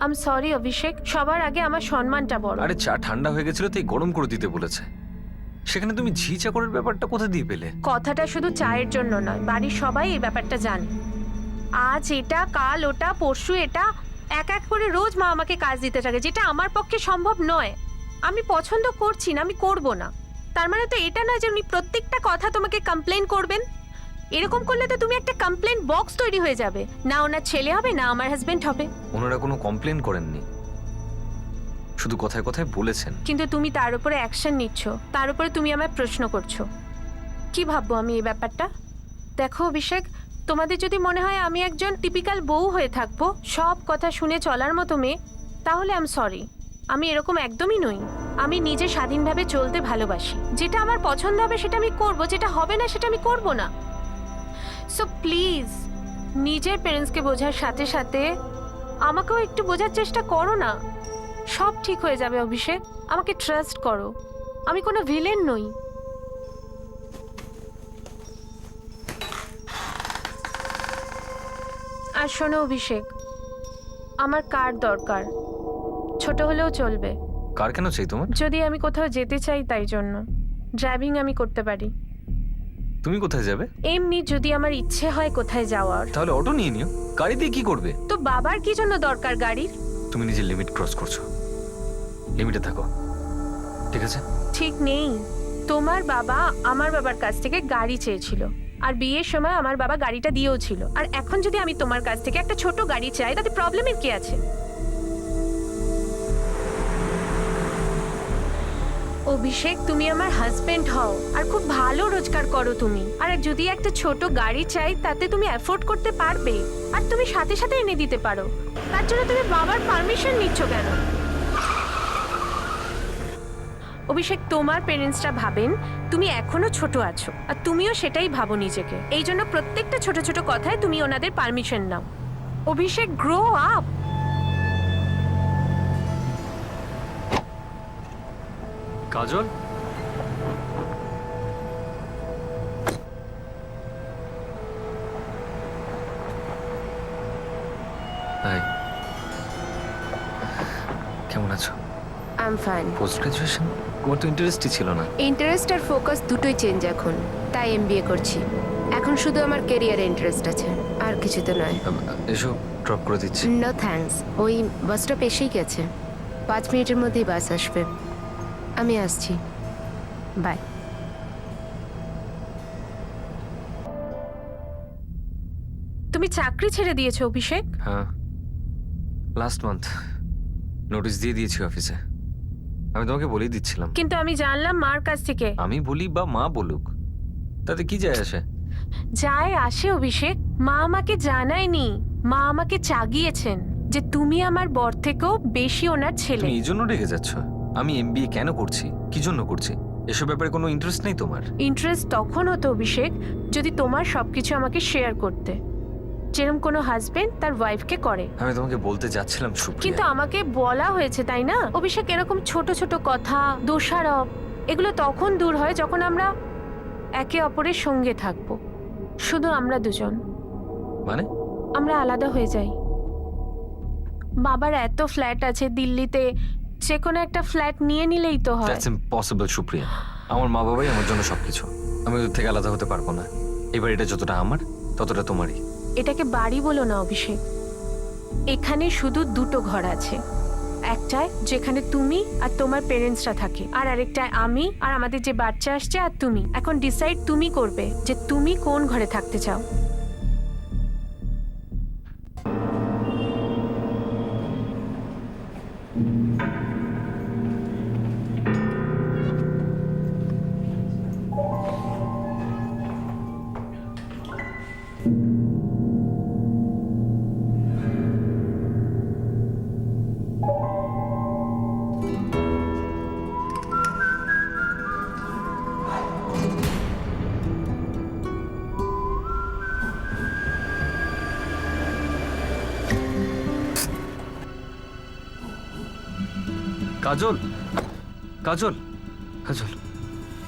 আম সরি অভিষেক, সবার আগে আমার সম্মানটা বড়। আরে চা ঠান্ডা হয়ে গেছিল তাই গরম করে দিতে বলেছে। সেখানে তুমি ঝি চাকরের ব্যাপারটা কোথা দিয়ে পেলে? কথাটা শুধু চায়ের জন্য নয়, বাড়ির সবাই এই ব্যাপারটা জানে। আজ এটা, কাল ওটা, পরশু এটা, এক এক করে রোজ মা আমাকে কাজ দিতে থাকে, যেটা আমার পক্ষে সম্ভব নয়। আমি পছন্দ করছি না, আমি করব না। তার মানে তো এটা নয় যে উনি প্রত্যেকটা কথা তোমাকে কমপ্লেন করবেন। এরকম করলে তো তুমি একটা কমপ্লেন বক্স তৈরি হয়ে যাবে। না ওনার ছেলে হবে, না আমার হাজবেন্ড হবে। ওনারা কোনো কমপ্লেন করেননি, শুধু কথায় কথায় বলেছেন। কিন্তু তুমি তার উপরে অ্যাকশন নিচ্ছ, তার উপরে তুমি আমায় প্রশ্ন করছো। কি ভাববো আমি এই ব্যাপারটা? দেখো অভিষেক, তোমাদের যদি মনে হয় আমি একজন টিপিক্যাল বউ হয়ে থাকবো, সব কথা শুনে চলার মতো মেয়ে, তাহলে আই এম সরি। আমি এরকম একদমই নই। আমি নিজে স্বাধীনভাবে চলতে ভালোবাসি। যেটা আমার পছন্দ হবে সেটা আমি করব, যেটা হবে না সেটা আমি করব না। সো প্লিজ নিজের প্যারেন্টসকে বোঝার সাথে সাথে আমাকেও একটু বোঝার চেষ্টা করো না। সব ঠিক হয়ে যাবে অভিষেক, আমাকে ট্রাস্ট করো। আমি কোনো ভিলেন নই। আর শোনো অভিষেক, আমার কার দরকার, ছোট হলেও চলবে। কার কেন চাই তোমার? যদি আমি কোথাও যেতে চাই তাই জন্য। ড্রাইভিং আমি করতে পারি। তুমি কোথায় যাবে? এমনি যদি আমার ইচ্ছে হয় কোথায় যাওয়ার। তাহলে অটো নিয়ে নিও। গাড়ি দিয়ে কি করবে? তো বাবার কি জন্য দরকার গাড়ির? তুমি নিজের লিমিট ক্রস করছো। লিমিটে থাকো, ঠিক আছে? ঠিক নেই। তোমার বাবা আমার বাবার কাছ থেকে গাড়ি চেয়েছিল, আর বিয়ের সময় আমার বাবা গাড়িটা দিয়েও ছিল। আর এখন যদি আমি তোমার কাছ থেকে একটা ছোট গাড়ি চাই, তাতে প্রবলেমের কি আছে? অভিষেক, তুমি আমার হাজবেন্ড হও আর খুব ভালো রোজগার করো তুমি। আর যদি একটা ছোট গাড়ি চাই তাতে তুমি অ্যাফোর্ড করতে পারবে, আর তুমি সাথে সাথে এনে দিতে পারো। তার জন্য তুমি বাবার পারমিশন নিচ্ছ কেন? অভিষেক, তোমার প্যারেন্টসরা ভাবেন তুমি এখনো ছোট আছো, আর তুমিও সেটাই ভাবো নিজেকে। এই জন্য প্রত্যেকটা ছোট ছোট কথায় তুমি ওনাদের পারমিশন নাও। অভিষেক, গ্রো আপ। কাজল, হাই, কেমন আছো? I am fine. Post graduation তোমার তো ইন্টারেস্টই ছিল না। ইন্টারেস্ট আর ফোকাস দুটোই চেঞ্জ এখন, তাই এমবিএ করছি। এখন শুধু আমার ক্যারিয়ারে ইন্টারেস্ট আছে, আর কিছু তো নয়। এসো, ড্রপ করে দিচ্ছি। নো থ্যাঙ্কস, ওই বাস স্টপ এসেই গেছে। 5 মিনিটের মধ্যেই বাস আসবে। আমি আসছি, বাই। তুমি চাকরি ছেড়ে দিয়েছো অভিষেক? হ্যাঁ, লাস্ট মান্থ নোটিশ দিয়ে দিয়েছি অফিসে। আমি তোমাকে বলেই দিচ্ছিলাম। কিন্তু আমি জানলাম মার কাছ থেকে। আমি বলি বা মা বলুক, তাতে কি যায় আসে? যায় আসে অভিষেক। মা আমাকে জানায়নি, মা আমাকে চাগিয়েছেন যে তুমি আমার বর থেকেও বেশি ওনার ছেলে। তুমি এই জন্য রেগে যাচ্ছ? আমি এমবিএ কেন করছি, কি জন্য করছি, এসব ব্যাপারে কোনো ইন্টারেস্ট নেই তোমার? ইন্টারেস্ট তখন হতো অভিষেক যদি তোমার সবকিছু আমাকে শেয়ার করতে। যেরকম কোনো হাজবেন্ড তার ওয়াইফকে করে। আমি তোমাকে বলতে যাচ্ছিলাম সুপ্রিয়া। কিন্তু আমাকে বলা হয়েছে, তাই না অভিষেক? এরকম ছোট ছোট কথা, দোষারোপ, এগুলো তখন দূর হয় যখন আমরা একে অপরের সঙ্গে থাকবো। শুধু আমরা দুজন, মানে? আমরা আলাদা হয়ে যাই। বাবার এত ফ্ল্যাট আছে দিল্লিতে, যে কোনো একটা ফ্ল্যাট নিয়ে নিলেই তো হয়। That's impossible Supriya. আমার মা বাবাই আমার জন্য সবকিছু। আমি ওদের থেকে আলাদা হতে পারবো না। এবার এটা যতটা আমার, ততটা তোমারই। এটাকে বাড়ি বলো না অভিষেক। এখানে শুধু দুটো ঘর আছে, একটায় যেখানে তুমি আর তোমার পেরেন্টসরা থাকে, আর আরেকটায় আমি আর আমাদের যে বাচ্চা আসছে আর তুমি। এখন ডিসাইড তুমি করবে যে তুমি কোন ঘরে থাকতে চাও। কাজল, কাজল, কাজল।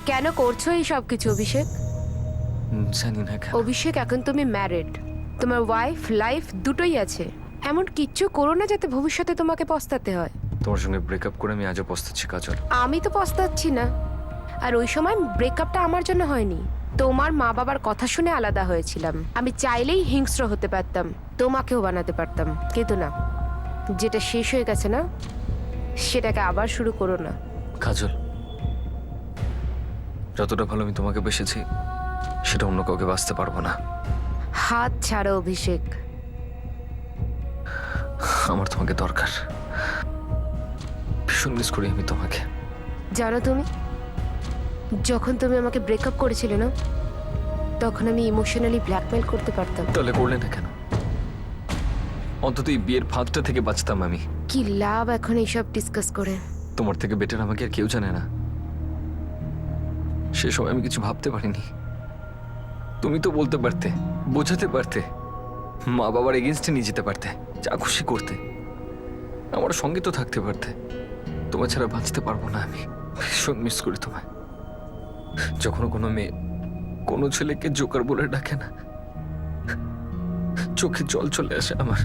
কেন করছো এই সব কিছু অভিষেক? জানি না কেন। অভিষেক, এখন তুমি ম্যারিড, তোমার ওয়াইফ লাইফ দুটোই আছে। এমন কিচ্ছু করো না যাতে ভবিষ্যতে তোমাকে পস্তাতে হয়। তোমার সঙ্গে ব্রেকআপ করে আমি আজও পস্তাচ্ছি কাজল। আমি তো পস্তাচ্ছি না, আর ওই সময় ব্রেকআপটা আমার জন্য হয়নি, তোমার মা বাবার কথা শুনে আলাদা হয়েছিলাম। আমি চাইলেই হিংস্র হতে পারতাম, তোমাকেও বানাতে পারতাম, কিন্তু না, যেটা শেষ হয়ে গেছে না, সেটাকে আবার শুরু করো না। কাজল, যতটা ভালো আমি তোমাকে বেসেছি সেটা অন্য কাউকে বাঁচতে পারবো না। হাত ছাড়ো অভিষেক। আমার তোমাকে দরকার, ভীষণ মিস করি আমি তোমাকে। জানো তুমি, যখন তুমি আমাকে ব্রেকআপ করেছিলে না, তখন আমি ইমোশনালি ব্ল্যাকমেল করতে পারতাম। তাহলে করলে না কেন? অন্তত এই বিয়ের ফাঁদটা থেকে বাঁচতাম আমি। কি লাভ এখন এইসব ডিসকাস করে? তোমার থেকে বেটার আমাকে আর কেউ জানে না। সে সময় আমি কিছু ভাবতে পারিনি। তুমি তো বলতে পারতে, বোঝাতে পারতে, মা বাবার এগেনস্টে নিয়ে যেতে পারতে, যা খুশি করতে, আমার সঙ্গে তো থাকতে পারতে। তোমার ছাড়া বাঁচতে পারবো না আমি। ভীষণ মিস করি তোমায়। যখন কোনো মেয়ে কোনো ছেলেকে জোকার বলে ডাকে না, চোখে জল চলে আসে আমার।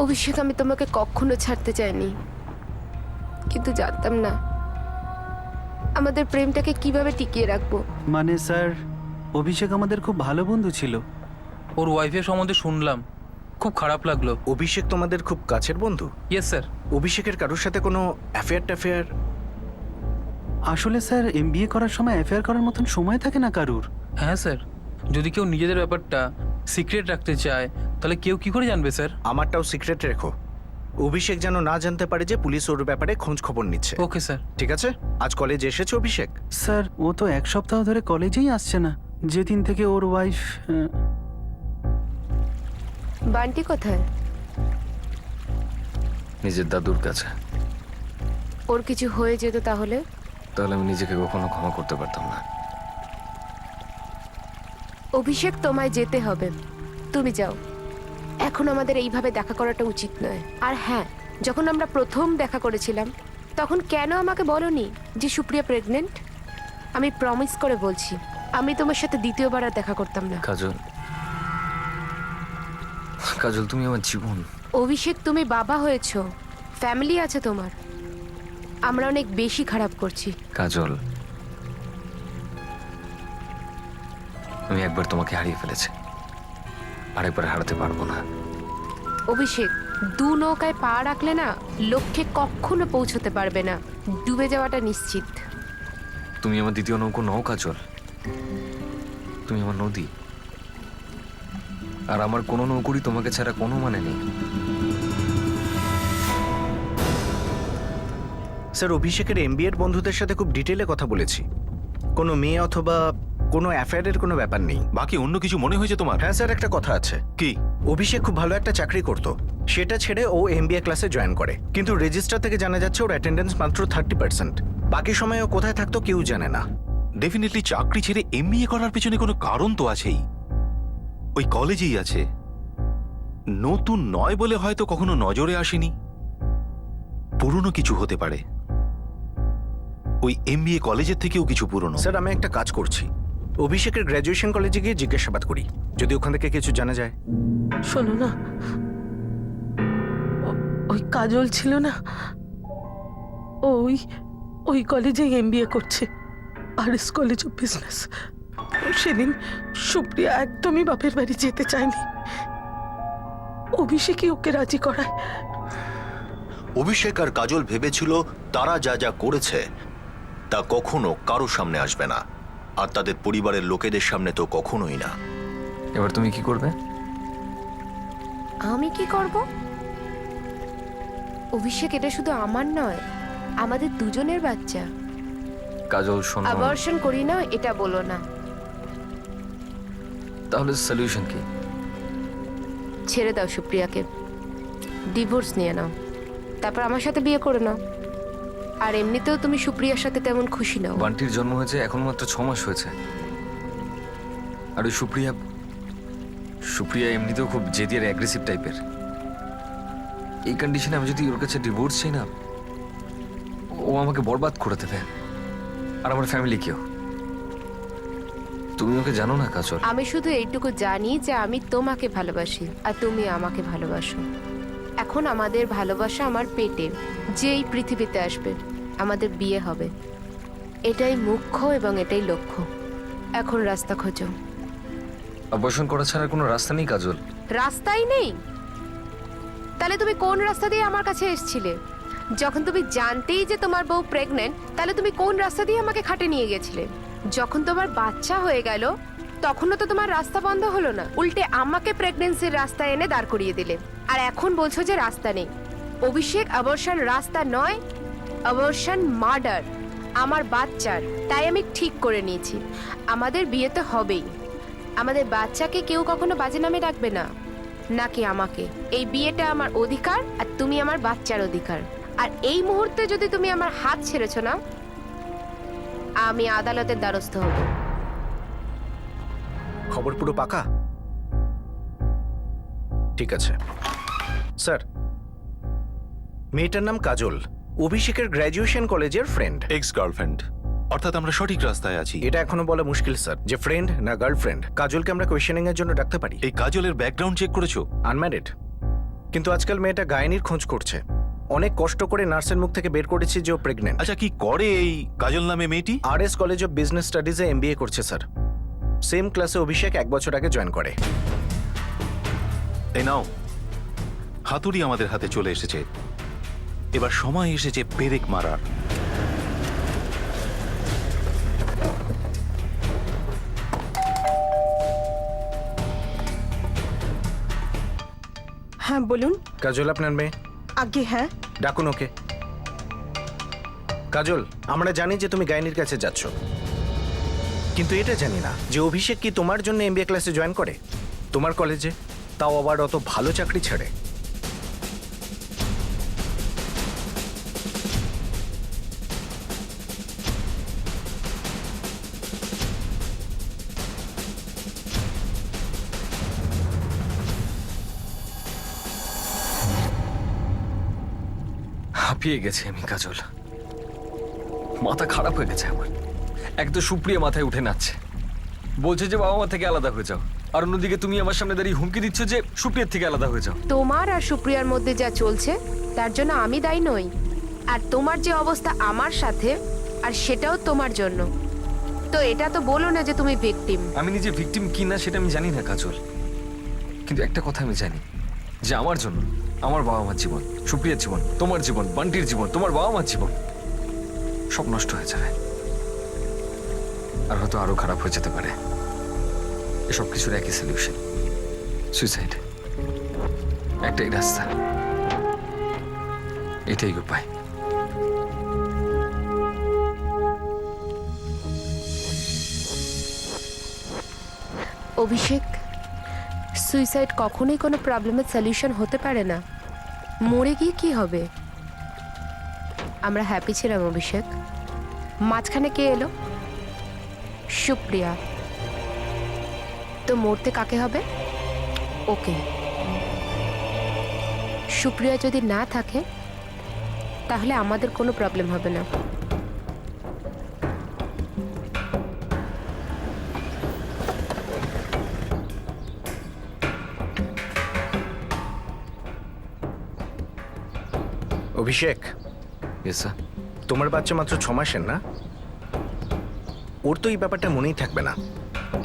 অভিষেক, আমি তোমাকে কখনো ছাড়তে চাইনি, কিন্তু জানতাম না আমাদের প্রেমটাকে কিভাবে টিকিয়ে রাখবো। মানে স্যার, অভিষেক আমাদের খুব ভালো বন্ধু ছিল। ওর ওয়াইফের সম্বন্ধে শুনলাম, খুব খারাপ লাগলো। অভিষেক তোমাদের খুব কাছের বন্ধু? Yes sir. অভিষেকের কারোর সাথে কোনো অ্যাফেয়ার? আসলে স্যার, এমবিএ করার সময় অ্যাফেয়ার করার মতন সময় থাকে না কারুর। হ্যাঁ স্যার, যদি কেউ নিজেদের ব্যাপারটা সিক্রেট রাখতে চায় তাহলে কেউ কি করে জানবে স্যার? আমারটাও সিক্রেট রেখো। অভিষেক যেন না জানতে পারে যে পুলিশ ওর ব্যাপারে খোঁজ খবর নিচ্ছে। Okay sir. ঠিক আছে? আজ কলেজে এসেছে অভিষেক? স্যার, ও তো এক সপ্তাহ ধরে কলেজেই আসছে না, যেদিন থেকে ওর ওয়াইফ। বান্টি কোথায়? নিজের দাদুর কাছে। ওর কিছু হয়ে যেত তাহলে? তাহলে আমি নিজেকে কখনো ক্ষমা করতে পারতাম না। অভিষেক, তোমায় যেতে হবে, তুমি যাও। এখন আমাদের এইভাবে দেখা করাটা উচিত নয়। আর হ্যাঁ, যখন আমরা প্রথম দেখা করেছিলাম তখন কেন আমাকে বলনি যে সুপ্রিয়া প্রেগনেন্ট? আমি প্রমিস করে বলছি, আমি তোমার সাথে দ্বিতীয়বার আর দেখা করতাম না। কাজল, কাজল, তুমি আমার জীবন। অভিষেক, তুমি বাবা হয়েছো, ফ্যামিলি আছে তোমার, আমরা অনেক বেশি খারাপ করছি। কাজল, আমি একবার তোমাকে হারিয়ে ফেলেছি, আরেকবার হারাতে পারবো না। অভিষেক, দু নৌকায় পা রাখলে না, লক্ষ্যে কখনো পৌঁছতে পারবে না, ডুবে যাওয়াটা নিশ্চিত। তুমি আমার দ্বিতীয় নৌকো নও কাজল, তুমি আমার নদী, আর আমার কোনো নৌকরই তোমাকে ছাড়া কোনো মানে নেই। স্যার, অভিষেকের এমবিএর বন্ধুদের সাথে খুব ডিটেলে কথা বলেছি। কোনো মেয়ে অথবা কোনো অ্যাফেয়ারের কোনো ব্যাপার নেই। বাকি অন্য কিছু মনে হয়েছে তোমার? হ্যাঁ স্যার, একটা কথা আছে। কি? অভিষেক খুব ভালো একটা চাকরি করতো, সেটা ছেড়ে ও এমবিএ ক্লাসে জয়েন করে, কিন্তু রেজিস্টার থেকে জানা যাচ্ছে ওর অ্যাটেন্ডেন্স মাত্র 30%। বাকি সময় ও কোথায় থাকতো কেউ জানে না। ডেফিনেটলি চাকরি ছেড়ে এমবিএ করার পেছনে কোনো কারণ তো আছেই। ওই কলেজেই আছে, নতুন নয় বলে হয়তো কখনো নজরে আসেনি, পুরনো কিছু হতে পারে। ওই এমবিএ কলেজের থেকেও কিছু পুরনো। স্যার আমি একটা কাজ করছি, অভিষেকের গ্র্যাজুয়েশন কলেজে গিয়ে জিজ্ঞাসাবাদ করি, যদি ওখান থেকে কিছু জানা যায়। শোনো না, ওই কাজল ছিল না, ওই ওই কলেজে এমবিএ করছে, আরএস কলেজ অফ বিজনেস। সেদিন সুপ্রিয়া একদমই বাপের বাড়ি যেতে চায়নি, অভিষেকই ওকে রাজি করায়। অভিষেক আর কাজল ভেবেছিল তারা যা যা করেছে তা কখনো কারো সামনে আসবে না, আর তাদের পরিবারের লোকেদের সামনে তো কখনোই না। এবার তুমি কি করবে? আমি কি করব? অভিষেক এটা শুধু আমার নয়, আমাদের দুজনের বাচ্চা। কাজল শোনো, অ্যাবর্শন করি না এটা বলো না। তাহলে সলিউশন কি? ছেড়ে দাও সুপ্রিয়াকে, ডিভোর্স নিয়ে নাও, তারপর আমার সাথে বিয়ে করে নাও। আর এমনিতেও তুমি সুপ্রিয়ার সাথে তেমন খুশি নাও। বান্টির জন্ম হয়েছে এখন মাত্র 6 মাস হয়েছে, আর ওই সুপ্রিয়া এমনিতেও খুব জেদি আর অ্যাগ্রেসিভ টাইপের। এই কন্ডিশনে আমি যদি ওর কাছে ডিভোর্স চাই না, ও আমাকে বরবাদ করে দেবে, আর আমার ফ্যামিলি কেউ। তুমি ওকে জানো না কাজল। আমি শুধু এইটুকু জানি যে আমি তোমাকে ভালোবাসি আর তুমি আমাকে ভালোবাসো। এখন আমাদের ভালোবাসা আমার পেটে, যে এই পৃথিবীতে আসবে, আমাদের বিয়ে হবে, এটাই মুখ্য এবং এটাই লক্ষ্য। এখন রাস্তা খোঁজো। অপারেশন করা ছাড়া কোনো রাস্তা নেই কাজল। রাস্তাই নেই? তাহলে তুমি কোন রাস্তা দিয়ে আমার কাছে এসেছিলে? যখন তুমি জানতেই যে তোমার বউ প্রেগনেন্ট, তাহলে তুমি কোন রাস্তা দিয়ে আমাকে খাটে নিয়ে গেছিলে? যখন তোমার বাচ্চা হয়ে গেল তখনও তো তোমার রাস্তা বন্ধ হলো না, উল্টে আমাকে প্রেগনেন্সির রাস্তা এনে দাঁড় করিয়ে দিলে। আর এখন বলছো যে রাস্তা নেই। অভিষেক, অ্যাবর্শন রাস্তা নয়, অ্যাবর্শন মার্ডার আমার বাচ্চার। তাই আমি ঠিক করে নিয়েছি, আমাদের বিয়ে তো হবেই। আমাদের বাচ্চাকে কেউ কখনো বাজে নামে ডাকবে না, নাকি আমাকে। এই বিয়েটা আমার অধিকার, আর তুমি আমার বাচ্চার অধিকার। আর এই মুহূর্তে যদি তুমি আমার হাত ছেড়েছো না, আমি আদালতের দ্বারস্থ হব। খবর পুরো পাকা? ঠিক আছে স্যার। মেয়েটার নাম কাজল, অভিষেকের গ্র্যাজুয়েশন কলেজের ফ্রেন্ড। এক্স গার্লফ্রেন্ড, অর্থাৎ আমরা সঠিক রাস্তায় আছি। এটা এখনো বলা মুশকিল স্যার, যে ফ্রেন্ড না গার্লফ্রেন্ড। কাজলকে আমরা কোয়েশ্চেনিং এর জন্য ডাকতে পারি। এই কাজলের ব্যাকগ্রাউন্ড চেক করেছো? আনম্যারিড, কিন্তু আজকাল মেয়েটা গায়নির খোঁজ করছে। অনেক কষ্ট করে নার্সের মুখ থেকে বের করেছি যে ও প্রেগনেন্ট। আচ্ছা, কি করে এই কাজল নামে মেয়েটি? আরএস কলেজ অফ বিজনেস স্টাডিজে এমবিএ করছে স্যার। সেম ক্লাসে অভিষেক 1 বছর আগে জয়েন করে। এই নাও, হাতুড়ি আমাদের হাতে চলে এসেছে, এবার সময় এসেছে পেরেক মারার। হ্যাঁ বলুন। কাজল আপনার মেয়ে? আগে হ্যাঁ। ডাকুন ওকে। কাজল, আমরা জানি যে তুমি গায়নির কাছে যাচ্ছ, কিন্তু এটা জানি না যে অভিষেক কি তোমার জন্য এমবিএ ক্লাসে জয়েন করে তোমার কলেজে, তাও আবার অত ভালো চাকরি ছেড়ে। হাঁপিয়ে গেছে আমি কাজল, মাথা খারাপ হয়ে গেছে আমার। এক তো সুপ্রিয়া মাথায় উঠে নাচছে, বলছে যে বাবা মা থেকে আলাদা হয়ে যাও, আর অন্যদিকে তুমি আমার সামনে দাঁড়িয়ে হুমকি দিচ্ছ যে সুপ্রিয়ার থেকে আলাদা হয়ে যাও। তোমার আর সুপ্রিয়ার মধ্যে যা চলছে তার জন্য আমি দায়ী নই, আর তোমার যে অবস্থা আমার সাথে, আর সেটাও তোমার জন্য। তো এটা তো বলো না যে তুমি ভিকটিম। আমি নিজে ভিকটিম কি না সেটা আমি জানি না কাজল, কিন্তু একটা কথা আমি জানি, যে আমার জন্য আমার বাবা মার জীবন, সুপ্রিয়ার জীবন, তোমার জীবন, বান্টির জীবন, তোমার বাবা মার জীবন সব নষ্ট হয়ে যাবে, আর হয়তো আরো খারাপ হয়ে যেতে পারে। এসব কিছুর একই সলিউশন, সুইসাইড। একটাই রাস্তা, এটাই উপায়। অভিষেক, সুইসাইড কখনোই কোনো প্রবলেমের সলিউশন হতে পারে না। মরে গিয়ে কি হবে? আমরা হ্যাপি ছিলাম অভিষেক, মাঝখানে কে এলো? সুপ্রিয়া। তো মরতে কাকে হবে? ওকে। সুপ্রিয়া যদি না থাকে তাহলে আমাদের কোনো প্রবলেম হবে না। অভিষেক, ইয়েস স্যার। তোমার বাচ্চা মাত্র 6 মাসের না? ওর তো এই ব্যাপারটা মনেই থাকবে না,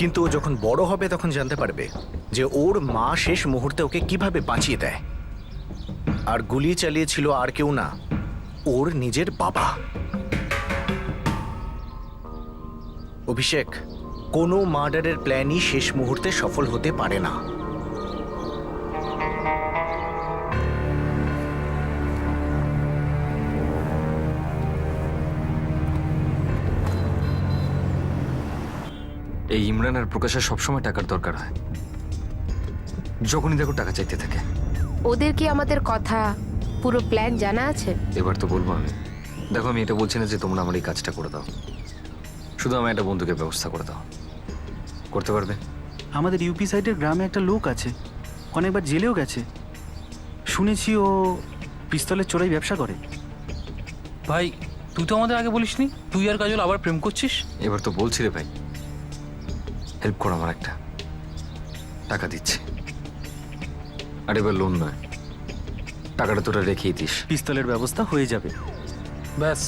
কিন্তু ও যখন বড় হবে তখন জানতে পারবে যে ওর মা শেষ মুহূর্তে ওকে কিভাবে বাঁচিয়ে দেয়। আর গুলি চালিয়েছিল আর কেউ না, ওর নিজের বাবা। অভিষেক, কোনো মার্ডারের প্ল্যানই শেষ মুহূর্তে সফল হতে পারে না। এই ইমরান আর প্রকাশের সবসময় টাকার দরকার হয়, যখনই দেখো টাকা চাইতে থাকে। ওদের কি আমাদের কথা পুরো প্ল্যান জানা আছে? এবার তো বলবো আমি। দেখো, আমি এটা বলছি না যে তোমরা আমার এই কাজটা করে দাও, শুধু আমার একটা বন্ধুকে ব্যবস্থা করে দাও। করতে পারবে? আমাদের ইউপি সাইডের গ্রামে একটা লোক আছে, অনেকবার জেলেও গেছে। শুনেছি ও পিস্তলের চোরাই ব্যবসা করে। ভাই তুই তো আমাদের আগে বলিসনি তুই আর কাজল আবার প্রেম করছিস। এবার তো বলছি রে ভাই, হেল্প কর আমার একটা। টাকা দিচ্ছি, আর এবার লোন নয়, টাকাটা তোরা রেখেই দিস। পিস্তলের ব্যবস্থা হয়ে যাবে। ব্যাস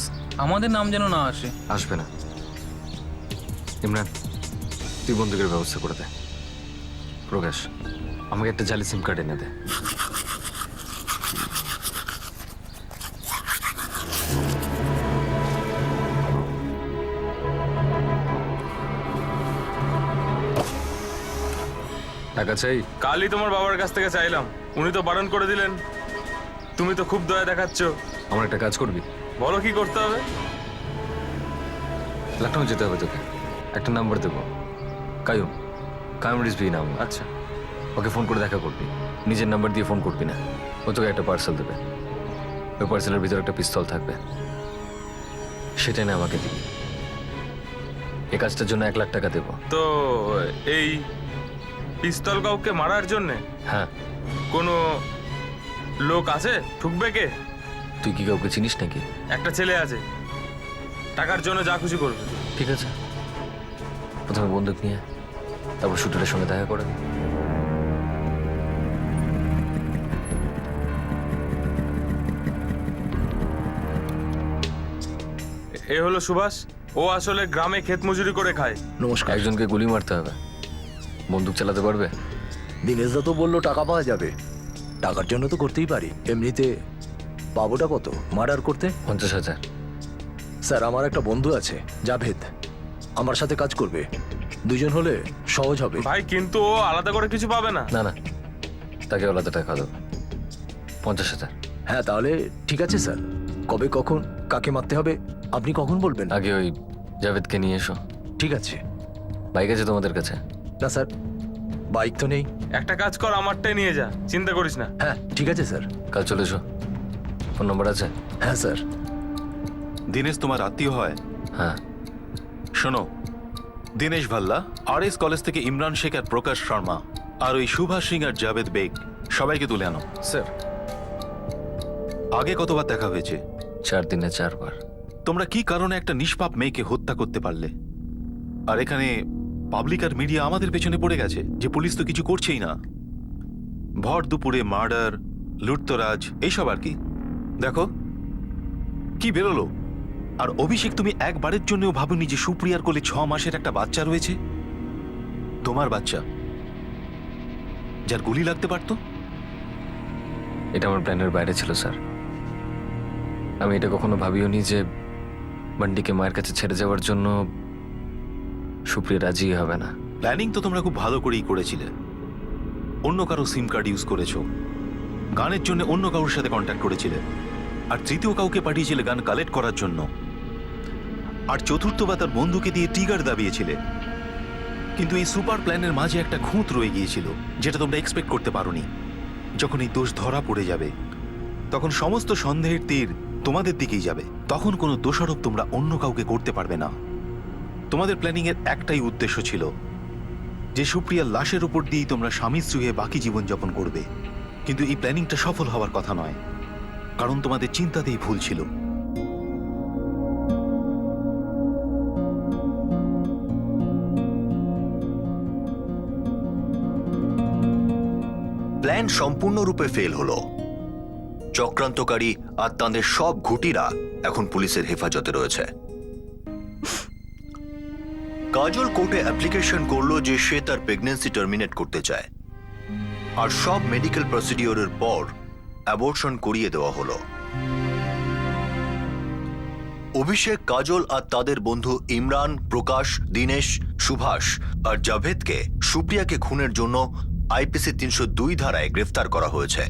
আমাদের নাম যেন না আসে। আসবে না। ইমরান, তুই বন্দুকের ব্যবস্থা করে দে। প্রকাশ, আমাকে একটা জালি সিম কার্ড এনে দে। টাকা চাই? কালই তোমার বাবার কাছ থেকে চাইলাম, উনি তো বারণ করে দিলেন। তুমি তো খুব দয়া দেখাচ্ছ। আমার একটা কাজ করবি? বলো কি করতে হবে? লখনৌ যেতে হবে তোকে, একটা নাম্বার দেবো, কায়ুম, কায়ুম রিজভি নাম। আচ্ছা, ওকে ফোন করে দেখা করবি, নিজের নাম্বার দিয়ে ফোন করবি না। ও তোকে একটা পার্সেল দেবে, ওই পার্সেলের ভিতরে একটা পিস্তল থাকবে, সেটা নিয়ে আমাকে দিবি। এই কাজটার জন্য 1 লাখ টাকা দেবো। তো এই পিস্তল কাউকে মারার জন্যে হ্যাঁ। কোনো লোক আছে? ঠুকবে কে? তুই কি কাউকে চিনিস নাকি? একটা ছেলে আছে, টাকার জন্য যা খুশি করবে। ঠিক আছে, প্রথমে বন্দুক নিয়ে তারপর শুটারের সঙ্গে দেখা করে। এ হলো সুভাষ, ও আসলে গ্রামে ক্ষেত মজুরি করে খায়। নমস্কার। একজনকে গুলি মারতে হবে, বন্দুক চালাতে পারবে? দিনেশদা তো বললো টাকা পাওয়া যাবে, টাকার জন্য তো করতেই পারি। এমনিতে পাবোটা কত মার্ডার করতে? 50,000। স্যার, আমার একটা বন্ধু আছে জাভেদ, আমার সাথে কাজ করবে, দুজন হলে সহজ হবে। ভাই কিন্তু ও আলাদা করে কিছু পাবে না। না না, তাকে আলাদা টাকা দেবো, 50,000। হ্যাঁ, তাহলে ঠিক আছে স্যার। কবে, কখন, কাকে মারতে হবে আপনি কখন বলবেন? আগে ওই জাভেদকে নিয়ে এসো। ঠিক আছে। বাইক আছে তোমাদের কাছে? না স্যার, বাইক তো নেই। একটা কাজ কর, আমারটাই নিয়ে যা, চিন্তা করিস না। হ্যাঁ ঠিক আছে স্যার। কাল চলে এসো। ফোন নম্বর আছে? হ্যাঁ স্যার। দিনেশ তোমার আত্মীয় হয়? হ্যাঁ। শোনো, দিনেশ ভাল্লা, RS কলেজ থেকে ইমরান শেখ আর প্রকাশ শর্মা আর ওই সুভাষ সিং আর জাভেদ বেগ সবাইকে তুলে আনো। স্যার। আগে কতবার দেখা হয়েছে? 4 দিনে 4 বার। তোমরা কি কারণে একটা নিষ্পাপ মেয়েকে হত্যা করতে পারলে? আর এখানে পাবলিক আর মিডিয়া আমাদের পেছনে পড়ে গেছে যে পুলিশ তো কিছু করছেই না। ভর দুপুরে মার্ডার, লুটতরাজ, এইসব আর কি। দেখো কি বেরোলো। আর অভিষেক, তুমি একবারের জন্যও ভাবনি যে সুপ্রিয়ার কোলে 6 মাসের একটা বাচ্চা রয়েছে, তোমার বাচ্চা, যার গুলি লাগতে পারতো? এটা আমার প্ল্যানের বাইরে ছিল স্যার। আমি এটা কখনো ভাবিওনি যে বান্ডিকে মায়ের কাছে ছেড়ে যাওয়ার জন্য সুপ্রিয়া রাজি হবে না। প্ল্যানিং তো তোমরা খুব ভালো করেই করেছিলে। অন্য কারো সিম কার্ড ইউজ করেছো, গানের জন্য অন্য কারোর সাথে কন্ট্যাক্ট করেছিলে, আর তৃতীয় কাউকে পাঠিয়েছিলে গান কালেক্ট করার জন্য, আর চতুর্থ বা তার বন্ধুকে দিয়ে টিগার দাবিয়েছিলে। কিন্তু এই সুপার প্ল্যানের মাঝে একটা খুঁত রয়ে গিয়েছিল যেটা তোমরা এক্সপেক্ট করতে পারোনি। যখন এই দোষ ধরা পড়ে যাবে তখন সমস্ত সন্দেহের তীর তোমাদের দিকেই যাবে। তখন কোনো দোষারোপ তোমরা অন্য কাউকে করতে পারবে না। তোমাদের প্ল্যানিং এর একটাই উদ্দেশ্য ছিল যে সুপ্রিয়ার লাশের উপর দিয়েই তোমরা স্বামী স্ত্রী হয়ে বাকি জীবনযাপন করবে। কিন্তু এই প্ল্যানিংটা সফল হওয়ার কথা নয়, কারণ তোমাদের চিন্তাতেই ভুল ছিল। প্ল্যান সম্পূর্ণরূপে ফেল হলো। চক্রান্তকারী আর তাদের সব ঘুঁটিরা এখন পুলিশের হেফাজতে রয়েছে। কাজল কোর্টে অ্যাপ্লিকেশন করলো যে সে তার প্রেগন্যান্সি টার্মিনেট করতে চায়, আর সব মেডিকেল প্রসিডিওরের পর অ্যাবর্শন করিয়ে দেওয়া হলো। অভিষেক, কাজল আর তাদের বন্ধু ইমরান, প্রকাশ, দীনেশ, সুভাষ আর জাভেদকে সুপ্রিয়াকে খুনের জন্য আইপিসি 302 ধারায় গ্রেফতার করা হয়েছে।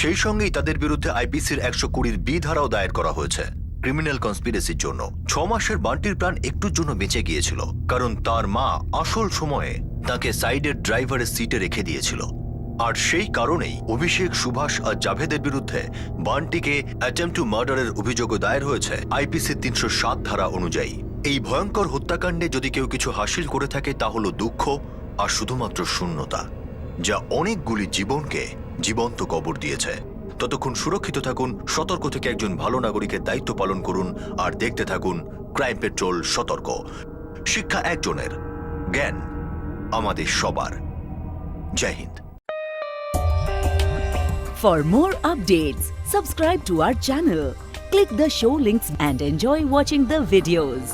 সেই সঙ্গেই তাদের বিরুদ্ধে আইপিসির 120B ধারাও দায়ের করা হয়েছে ক্রিমিনাল কনস্পিরেসির জন্য। 6 মাসের বান্টির প্রাণ একটুর জন্য বেঁচে গিয়েছিল, কারণ তার মা আসল সময়ে তাকে সাইডের ড্রাইভারের সিটে রেখে দিয়েছিল। আর সেই কারণেই অভিষেক, সুভাষ আর জাভেদের বিরুদ্ধে বান্টিকে অ্যাটেম্পট টু মার্ডারের অভিযোগও দায়ের হয়েছে আইপিসি 307 ধারা অনুযায়ী। এই ভয়ঙ্কর হত্যাকাণ্ডে যদি কেউ কিছু হাসিল করে থাকে তা হলো দুঃখ আর শুধুমাত্র শূন্যতা, যা অনেকগুলি জীবনকে জীবন্ত কবর দিয়েছে। ততক্ষণ সুরক্ষিত থাকুন, সতর্ক থেকে একজন ভালো নাগরিকের দায়িত্ব পালন করুন, আর দেখতে থাকুন ক্রাইম পেট্রোল সতর্ক। শিক্ষা একজনের, জ্ঞান আমাদের সবার। জয় Hind. For more updates, subscribe to our channel, click the show links and enjoy watching the videos.